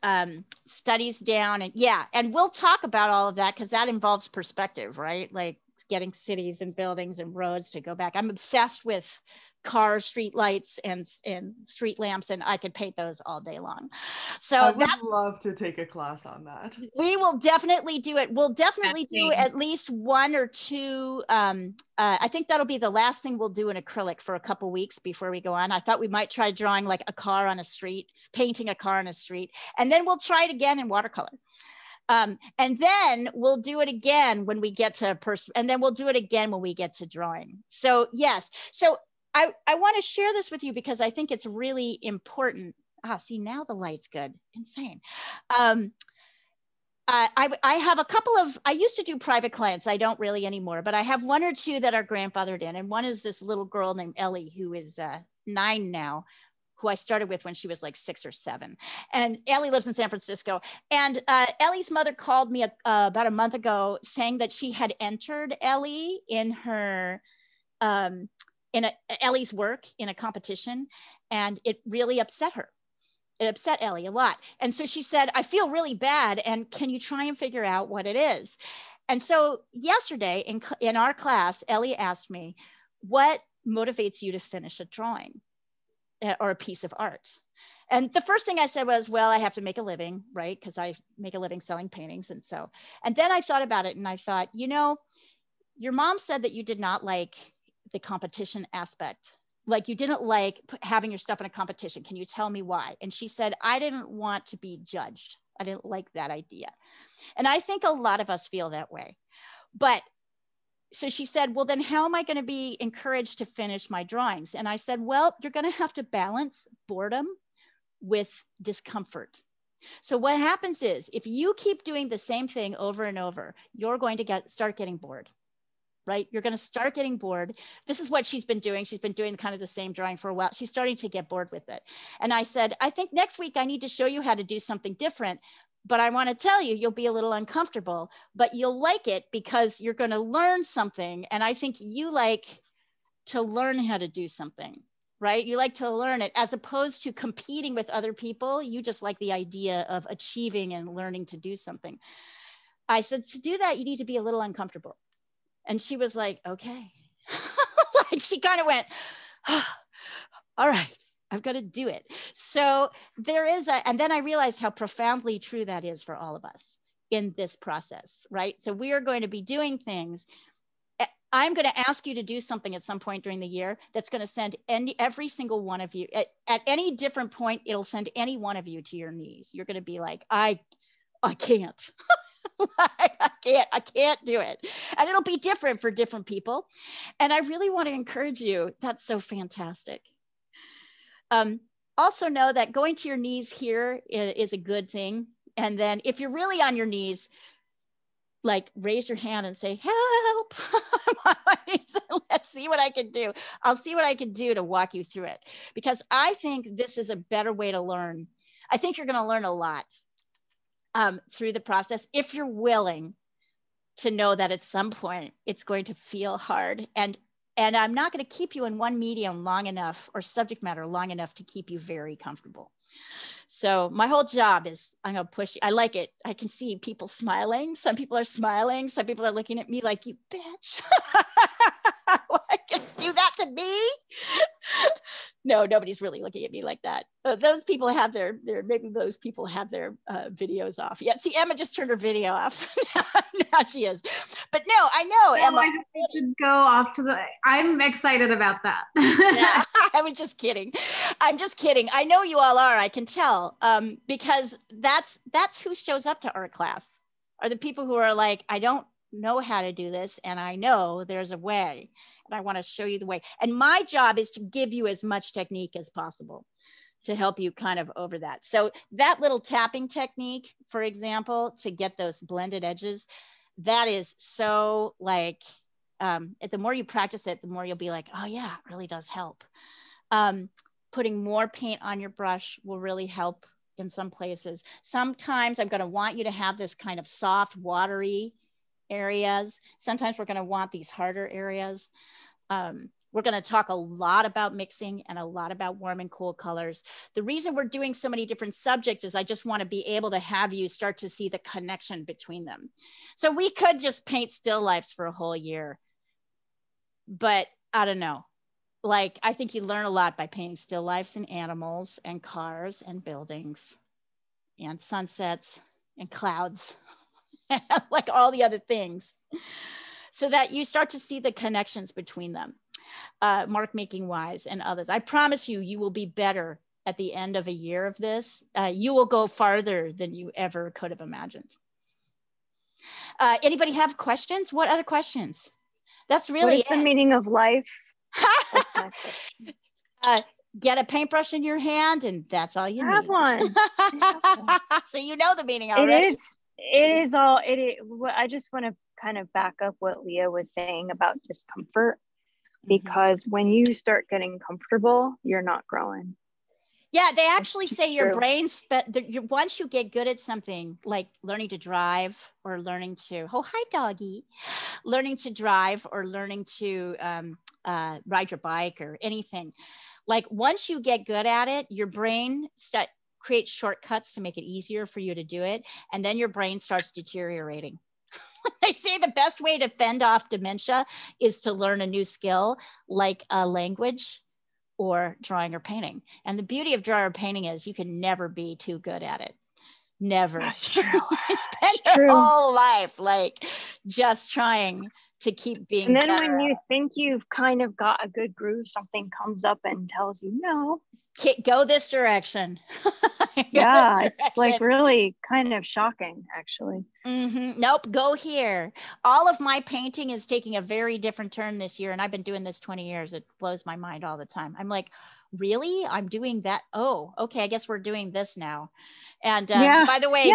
studies down. And yeah, and we'll talk about all of that because that involves perspective, right? Like getting cities and buildings and roads to go back. I'm obsessed with car street lights and street lamps, and I could paint those all day long. So I would love to take a class on that. We will definitely do it. We'll definitely do at least 1 or 2. I think that'll be the last thing we'll do in acrylic for a couple weeks before we go on. I thought we might try drawing like a car on a street, painting a car on a street, and then we'll try it again in watercolor. And then we'll do it again when we get to and then we'll do it again when we get to drawing. So yes, so I want to share this with you because I think it's really important. See, now the light's good. Insane. I have a couple of, I used to do private clients. I don't really anymore, but I have 1 or 2 that are grandfathered in. And one is this little girl named Ellie, who is 9 now, who I started with when she was like 6 or 7. And Ellie lives in San Francisco. And Ellie's mother called me about a month ago saying that she had entered Ellie in her, Ellie's work in a competition, and it really upset her. It upset Ellie a lot. And so she said, I feel really bad, and can you try and figure out what it is? And so yesterday in our class, Ellie asked me, what motivates you to finish a drawing or a piece of art? And the first thing I said was, well, I have to make a living, right? Because I make a living selling paintings. And then I thought about it, and I thought, you know, your mom said that you did not like the competition aspect. Like you didn't like having your stuff in a competition. Can you tell me why? And she said, I didn't want to be judged. I didn't like that idea. And I think a lot of us feel that way. But so she said, well, then how am I going to be encouraged to finish my drawings? And I said, well, you're going to have to balance boredom with discomfort. So what happens is if you keep doing the same thing over and over, you're going to start getting bored. Right? You're going to start getting bored. This is what she's been doing. She's been doing kind of the same drawing for a while. She's starting to get bored with it. And I said, I think next week I need to show you how to do something different, but I want to tell you, you'll be a little uncomfortable, but you'll like it because you're going to learn something. And I think you like to learn how to do something, right? You like to learn it as opposed to competing with other people. You just like the idea of achieving and learning to do something. I said, to do that, you need to be a little uncomfortable. And she was like, okay. Like she kind of went, oh, all right, I've got to do it. So there is and then I realized how profoundly true that is for all of us in this process, right? So we are going to be doing things. I'm going to ask you to do something at some point during the year that's going to send every single one of you at any different point. It'll send any one of you to your knees. You're going to be like, I can't. I can't do it. And it'll be different for different people. And I really want to encourage you. That's so fantastic. Also know that going to your knees here is a good thing. And then if you're really on your knees, like raise your hand and say, help. Let's see what I can do. I'll see what I can do to walk you through it. Because I think this is a better way to learn. I think you're going to learn a lot. Through the process, if you're willing to know that at some point it's going to feel hard, and I'm not going to keep you in one medium long enough or subject matter long enough to keep you very comfortable. So my whole job is I'm going to push you. I like it. I can see people smiling. Some people are smiling. Some people are looking at me like, you bitch. I can do that to me. No, nobody's really looking at me like that. Those people have maybe those people have their videos off. Yeah, see, Emma just turned her video off. Now she is. But no, I know, no, Emma. I should go off to I'm excited about that. Yeah, I was just kidding. I'm just kidding. I know you all are, I can tell, because that's who shows up to art class, are the people who are like, I don't know how to do this, and I know there's a way, and I want to show you the way. And my job is to give you as much technique as possible to help you kind of over that. So that little tapping technique, for example, to get those blended edges, that is so like, the more you practice it, the more you'll be like, oh yeah, it really does help. Putting more paint on your brush will really help in some places. Sometimes I'm going to want you to have this kind of soft, watery areas. Sometimes we're going to want these harder areas. We're going to talk a lot about mixing and a lot about warm and cool colors. The reason we're doing so many different subjects is I just want to be able to have you start to see the connection between them. So we could just paint still lifes for a whole year, but I don't know. like, I think you learn a lot by painting still lifes and animals and cars and buildings and sunsets and clouds, like all the other things, so that you start to see the connections between them, mark making wise and others. I promise you, you will be better at the end of a year of this. You will go farther than you ever could have imagined. Anybody have questions? What other questions? That's really what is the meaning of life? Get a paintbrush in your hand, and that's all you have need. One. So you know the meaning already. It is all. I just want to kind of back up what Leah was saying about discomfort, because when you start getting comfortable, you're not growing. Yeah, they actually say your brain, once you get good at something like learning to drive or learning to, oh, hi, doggy, learning to drive or learning to ride your bike or anything. Like once you get good at it, your brain creates shortcuts to make it easier for you to do it. And then your brain starts deteriorating. They say the best way to fend off dementia is to learn a new skill, like a language or drawing or painting. And the beauty of drawing or painting is you can never be too good at it. Never. That's true. Spend your whole life like just trying to keep being and then better. When you think you've kind of got a good groove, something comes up and tells you no, go this direction. Yeah, it's like really kind of shocking, actually. Nope, go here. All of my painting is taking a very different turn this year, and I've been doing this 20 years. It blows my mind all the time. I'm like, really? I'm doing that? Oh, okay, I guess we're doing this now. And by the way,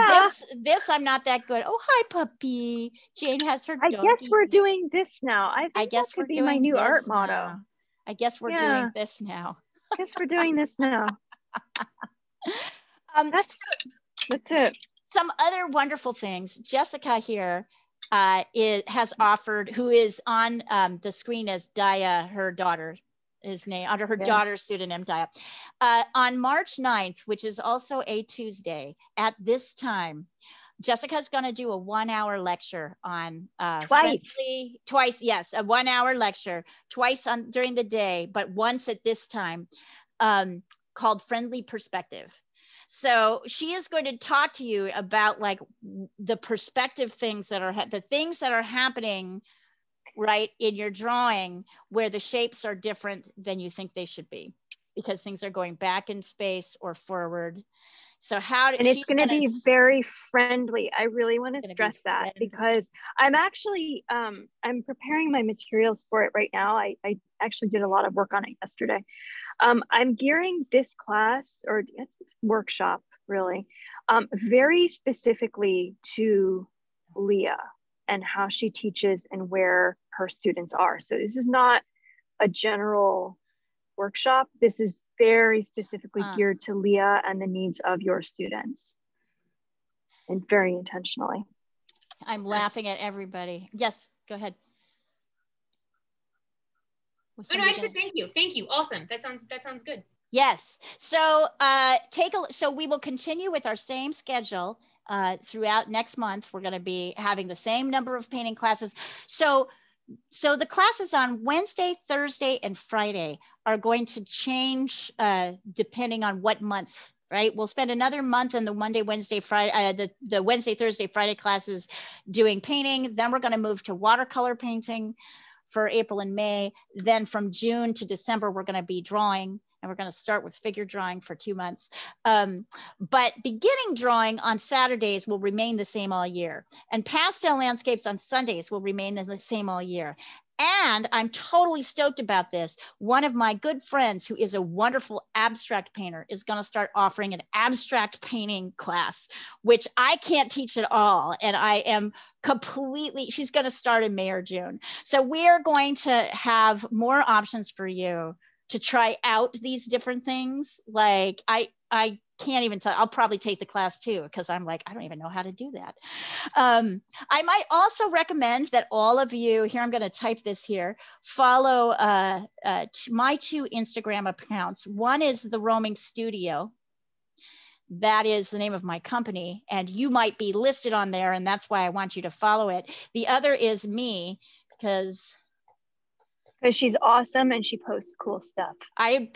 this I'm not that good. Oh, hi, puppy. Jane has her doggy. I guess we're doing this now. I guess that could be my new art motto. I guess we're doing this now. I guess we're doing this now. That's it. Some other wonderful things. Jessica here has offered, who is on the screen as Daya, her daughter, his name, under her daughter's pseudonym, Daya. On March 9th, which is also a Tuesday, at this time, Jessica's going to do a 1 hour lecture on twice, yes, a 1 hour lecture, twice during the day, but once at this time, called Friendly Perspective. So she is going to talk to you about like the perspective things that are the things that are happening right in your drawing, where the shapes are different than you think they should be, because things are going back in space or forward. So it's going to be very friendly. I really want to stress that, because I'm actually I'm preparing my materials for it right now. I actually did a lot of work on it yesterday. I'm gearing this class, or it's a workshop really, very specifically to Leah and how she teaches and where her students are. So this is not a general workshop. This is very specifically geared to Leah and the needs of your students, and very intentionally. I'm laughing at everybody. Yes, go ahead. No, I said thank you. Thank you. Awesome. That sounds good. Yes. So so we will continue with our same schedule throughout next month. We're going to be having the same number of painting classes. So the classes on Wednesday, Thursday, and Friday are going to change depending on what month, right? We'll spend another month in the Monday, Wednesday, Friday, the Wednesday, Thursday, Friday classes doing painting. Then we're going to move to watercolor painting for April and May. Then from June to December, we're going to be drawing, and we're going to start with figure drawing for 2 months. But beginning drawing on Saturdays will remain the same all year. And pastel landscapes on Sundays will remain the same all year. And I'm totally stoked about this. One of my good friends, who is a wonderful abstract painter, is going to start offering an abstract painting class, which I can't teach at all. And I am she's going to start in May or June. So we are going to have more options for you to try out these different things. Like I can't even tell, I'll probably take the class too, because I'm like, I don't even know how to do that. I might also recommend that all of you, here, I'm going to type this here, follow my 2 Instagram accounts. One is The Roaming Studio. That is the name of my company, and you might be listed on there, and that's why I want you to follow it. The other is me, because Because she's awesome and she posts cool stuff.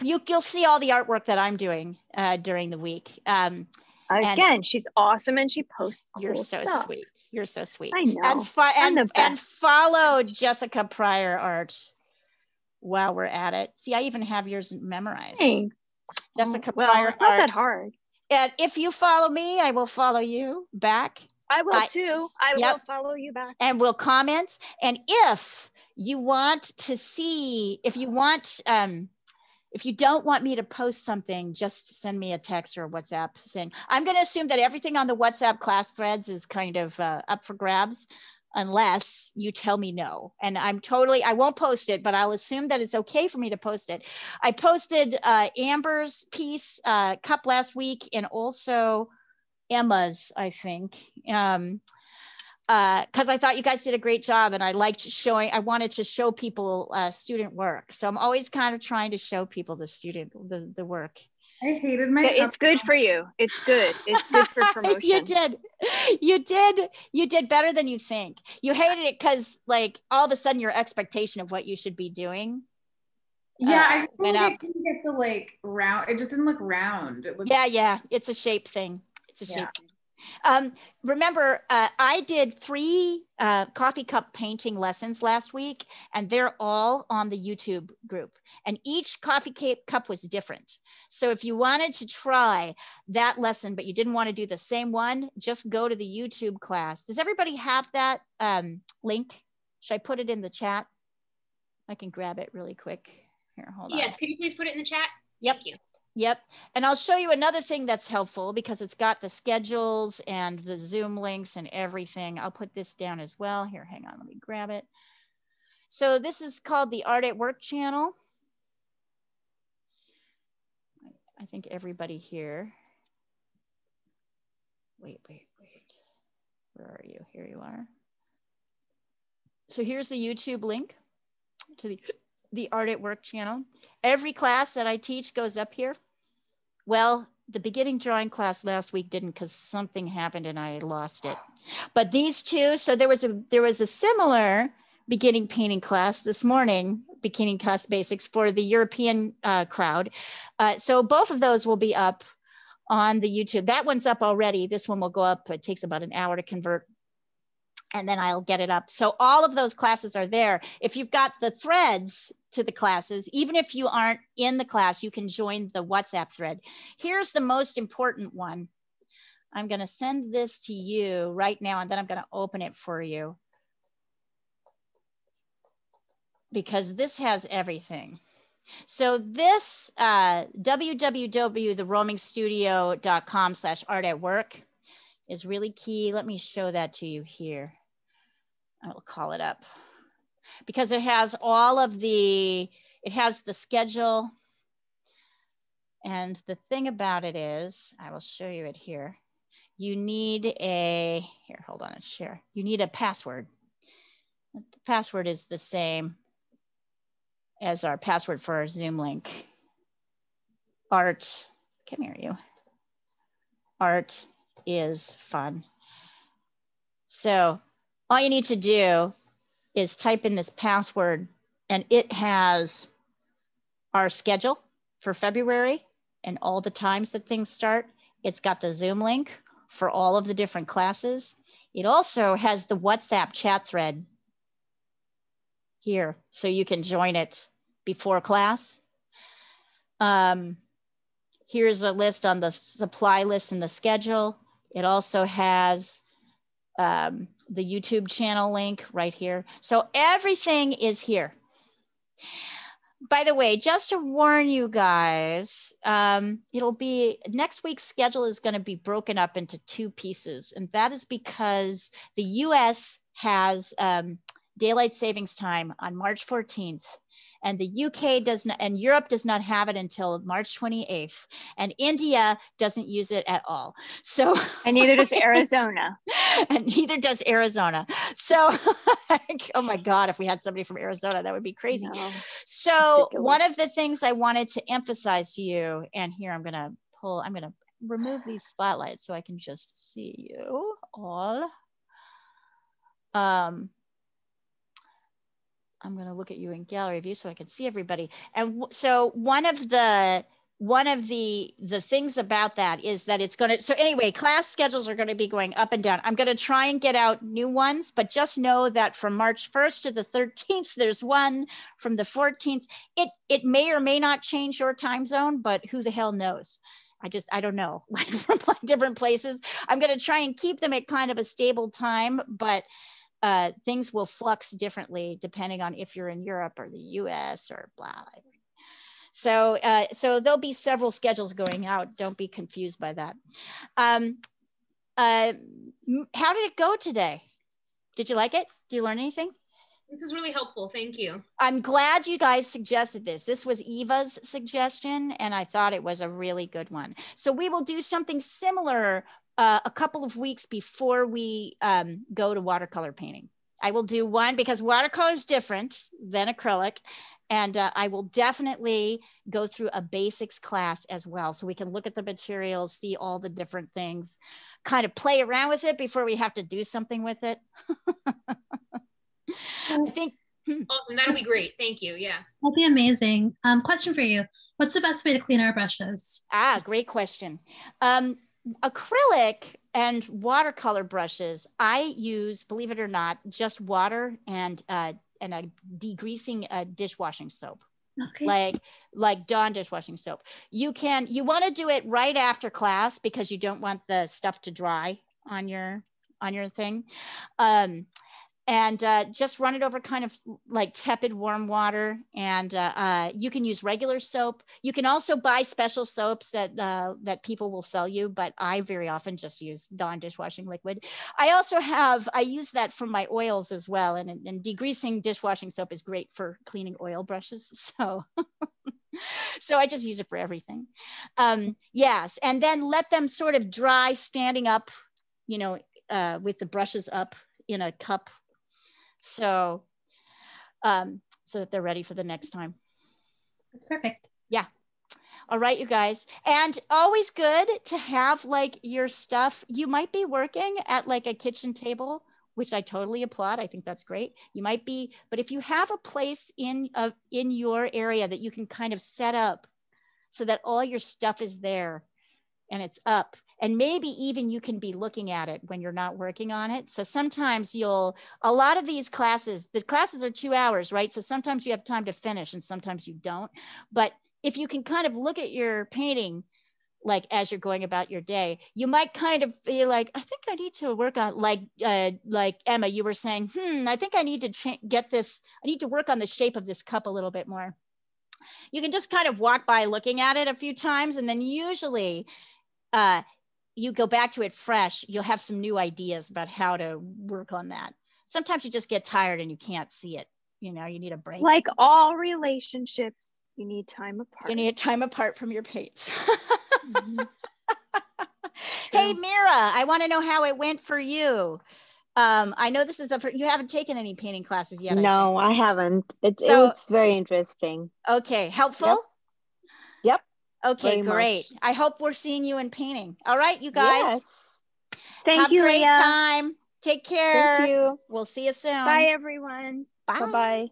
You'll see all the artwork that I'm doing during the week. Again, she's awesome and she posts cool You're so stuff. sweet. You're so sweet. I know. And follow Jessica Pryor Art while we're at it. See, I even have yours memorized. Thanks. Jessica well, Pryor it's not Art. that hard. And if you follow me, I will follow you back. I will too. I will follow you back. And we'll comment. And if you want to see, if you don't want me to post something, just send me a text or a WhatsApp saying, I'm going to assume that everything on the WhatsApp class threads is kind of up for grabs unless you tell me no. And I won't post it, but I'll assume that it's okay for me to post it. I posted Amber's piece cup last week and also Emma's, I think. Because I thought you guys did a great job and I wanted to show people student work. So I'm always kind of trying to show people the work. I hated my It's good for you. It's good. It's good for promotion. You did better than you think. You hated it because like all of a sudden your expectation of what you should be doing. Yeah, I went up. It didn't get the like round. It just didn't look round. It looked... Yeah. It's a shape thing. It's a shape thing. Remember, I did 3 coffee cup painting lessons last week, and they're all on the YouTube group. And each coffee cup was different. So if you wanted to try that lesson, but you didn't want to do the same one, just go to the YouTube class. Does everybody have that link? Should I put it in the chat? I can grab it really quick. Here, hold on. Yes, could you please put it in the chat? Yep. Thank you. Yep. And I'll show you another thing that's helpful because it's got the schedules and the Zoom links and everything. I'll put this down as well. Here, hang on, let me grab it. So this is called the Art at Work channel. I think everybody here. Wait. Where are you? Here you are. So here's the YouTube link to the Art at Work channel. Every class that I teach goes up here. Well, the beginning drawing class last week didn't because something happened and I lost it. But these two, so there was a similar beginning painting class this morning, beginning class basics for the European crowd. So both of those will be up on the YouTube. That one's up already. This one will go up. It takes about an hour to convert. And then I'll get it up. So all of those classes are there. If you've got the threads to the classes, even if you aren't in the class, you can join the WhatsApp thread. Here's the most important one. I'm gonna send this to you right now, and then I'm gonna open it for you because this has everything. So this www.theroamingstudio.com/art-at-work is really key. Let me show that to you here. I will call it up because it has it has the schedule. And the thing about it is, I will show you it here. You need here, hold on, share. You need a password. The password is the same as our password for our Zoom link. Art, come here, you. Art is fun. So all you need to do is type in this password and it has our schedule for February and all the times that things start. It's got the Zoom link for all of the different classes. It also has the WhatsApp chat thread here, so you can join it before class. Here's a list on the supply list and the schedule. It also has the YouTube channel link right here. So everything is here. By the way, just to warn you guys, next week's schedule is going to be broken up into 2 pieces. And that is because the US has daylight savings time on March 14th. And the UK does not, and Europe does not have it until March 28th. And India doesn't use it at all. So, and neither does Arizona. And neither does Arizona. So, oh my God, if we had somebody from Arizona, that would be crazy. No, so one of the things I wanted to emphasize to you, and here I'm going to remove these spotlights so I can just see you all. I'm going to look at you in gallery view so I can see everybody. And so one of the things about that is that it's going to, so anyway, class schedules are going to be going up and down. I'm going to try and get out new ones, but just know that from March 1st to the 13th, there's one. From the 14th, it may or may not change your time zone, but who the hell knows? I don't know, like from different places. I'm going to try and keep them at kind of a stable time, but things will flux differently depending on if you're in Europe or the US or blah. So, so there'll be several schedules going out. Don't be confused by that. How did it go today? Did you like it? Did you learn anything? This is really helpful. Thank you. I'm glad you guys suggested this. This was Eva's suggestion, and I thought it was a really good one. So we will do something similar a couple of weeks before we go to watercolor painting. I will do one because watercolor is different than acrylic. And I will definitely go through a basics class as well. So we can look at the materials, see all the different things, kind of play around with it before we have to do something with it. I think. Awesome, that'll be great. Thank you, yeah. That'll be amazing. Question for you. What's the best way to clean our brushes? Ah, great question. Acrylic and watercolor brushes, I use, believe it or not, just water and a degreasing dishwashing soap. Okay. Like Dawn dishwashing soap. You want to do it right after class because you don't want the stuff to dry on your thing. And just run it over kind of like tepid warm water. And you can use regular soap. You can also buy special soaps that people will sell you, but I very often just use Dawn dishwashing liquid. I use that for my oils as well. And degreasing dishwashing soap is great for cleaning oil brushes. So, so I just use it for everything. Yes, and then let them sort of dry standing up, with the brushes up in a cup. So, so that they're ready for the next time. That's perfect. Yeah. All right, you guys. And always good to have like your stuff. You might be working at like a kitchen table, which I totally applaud. I think that's great. You might be, but if you have a place in your area that you can kind of set up so that all your stuff is there and it's up, and maybe even you can be looking at it when you're not working on it. So sometimes a lot of these classes, the classes are 2 hours, right? So sometimes you have time to finish and sometimes you don't. But if you can kind of look at your painting, like as you're going about your day, you might kind of feel like, I think I need to work on, like Emma, you were saying, I think I need to get this, I need to work on the shape of this cup a little bit more. You can just kind of walk by looking at it a few times, and then usually, you go back to it fresh, you'll have some new ideas about how to work on that. Sometimes you just get tired and you can't see it. You need a break. Like all relationships, you need time apart. You need time apart from your paints. Mm-hmm. Hey, Mira, I want to know how it went for you. I know this is you haven't taken any painting classes yet. No, I haven't. It was very interesting. Okay, helpful? Yep. Okay, great. Much. I hope we're seeing you in painting. All right, you guys. Yes. Thank you, Have a great Leah. time. Take care. Thank you. We'll see you soon. Bye, everyone. Bye. Bye-bye.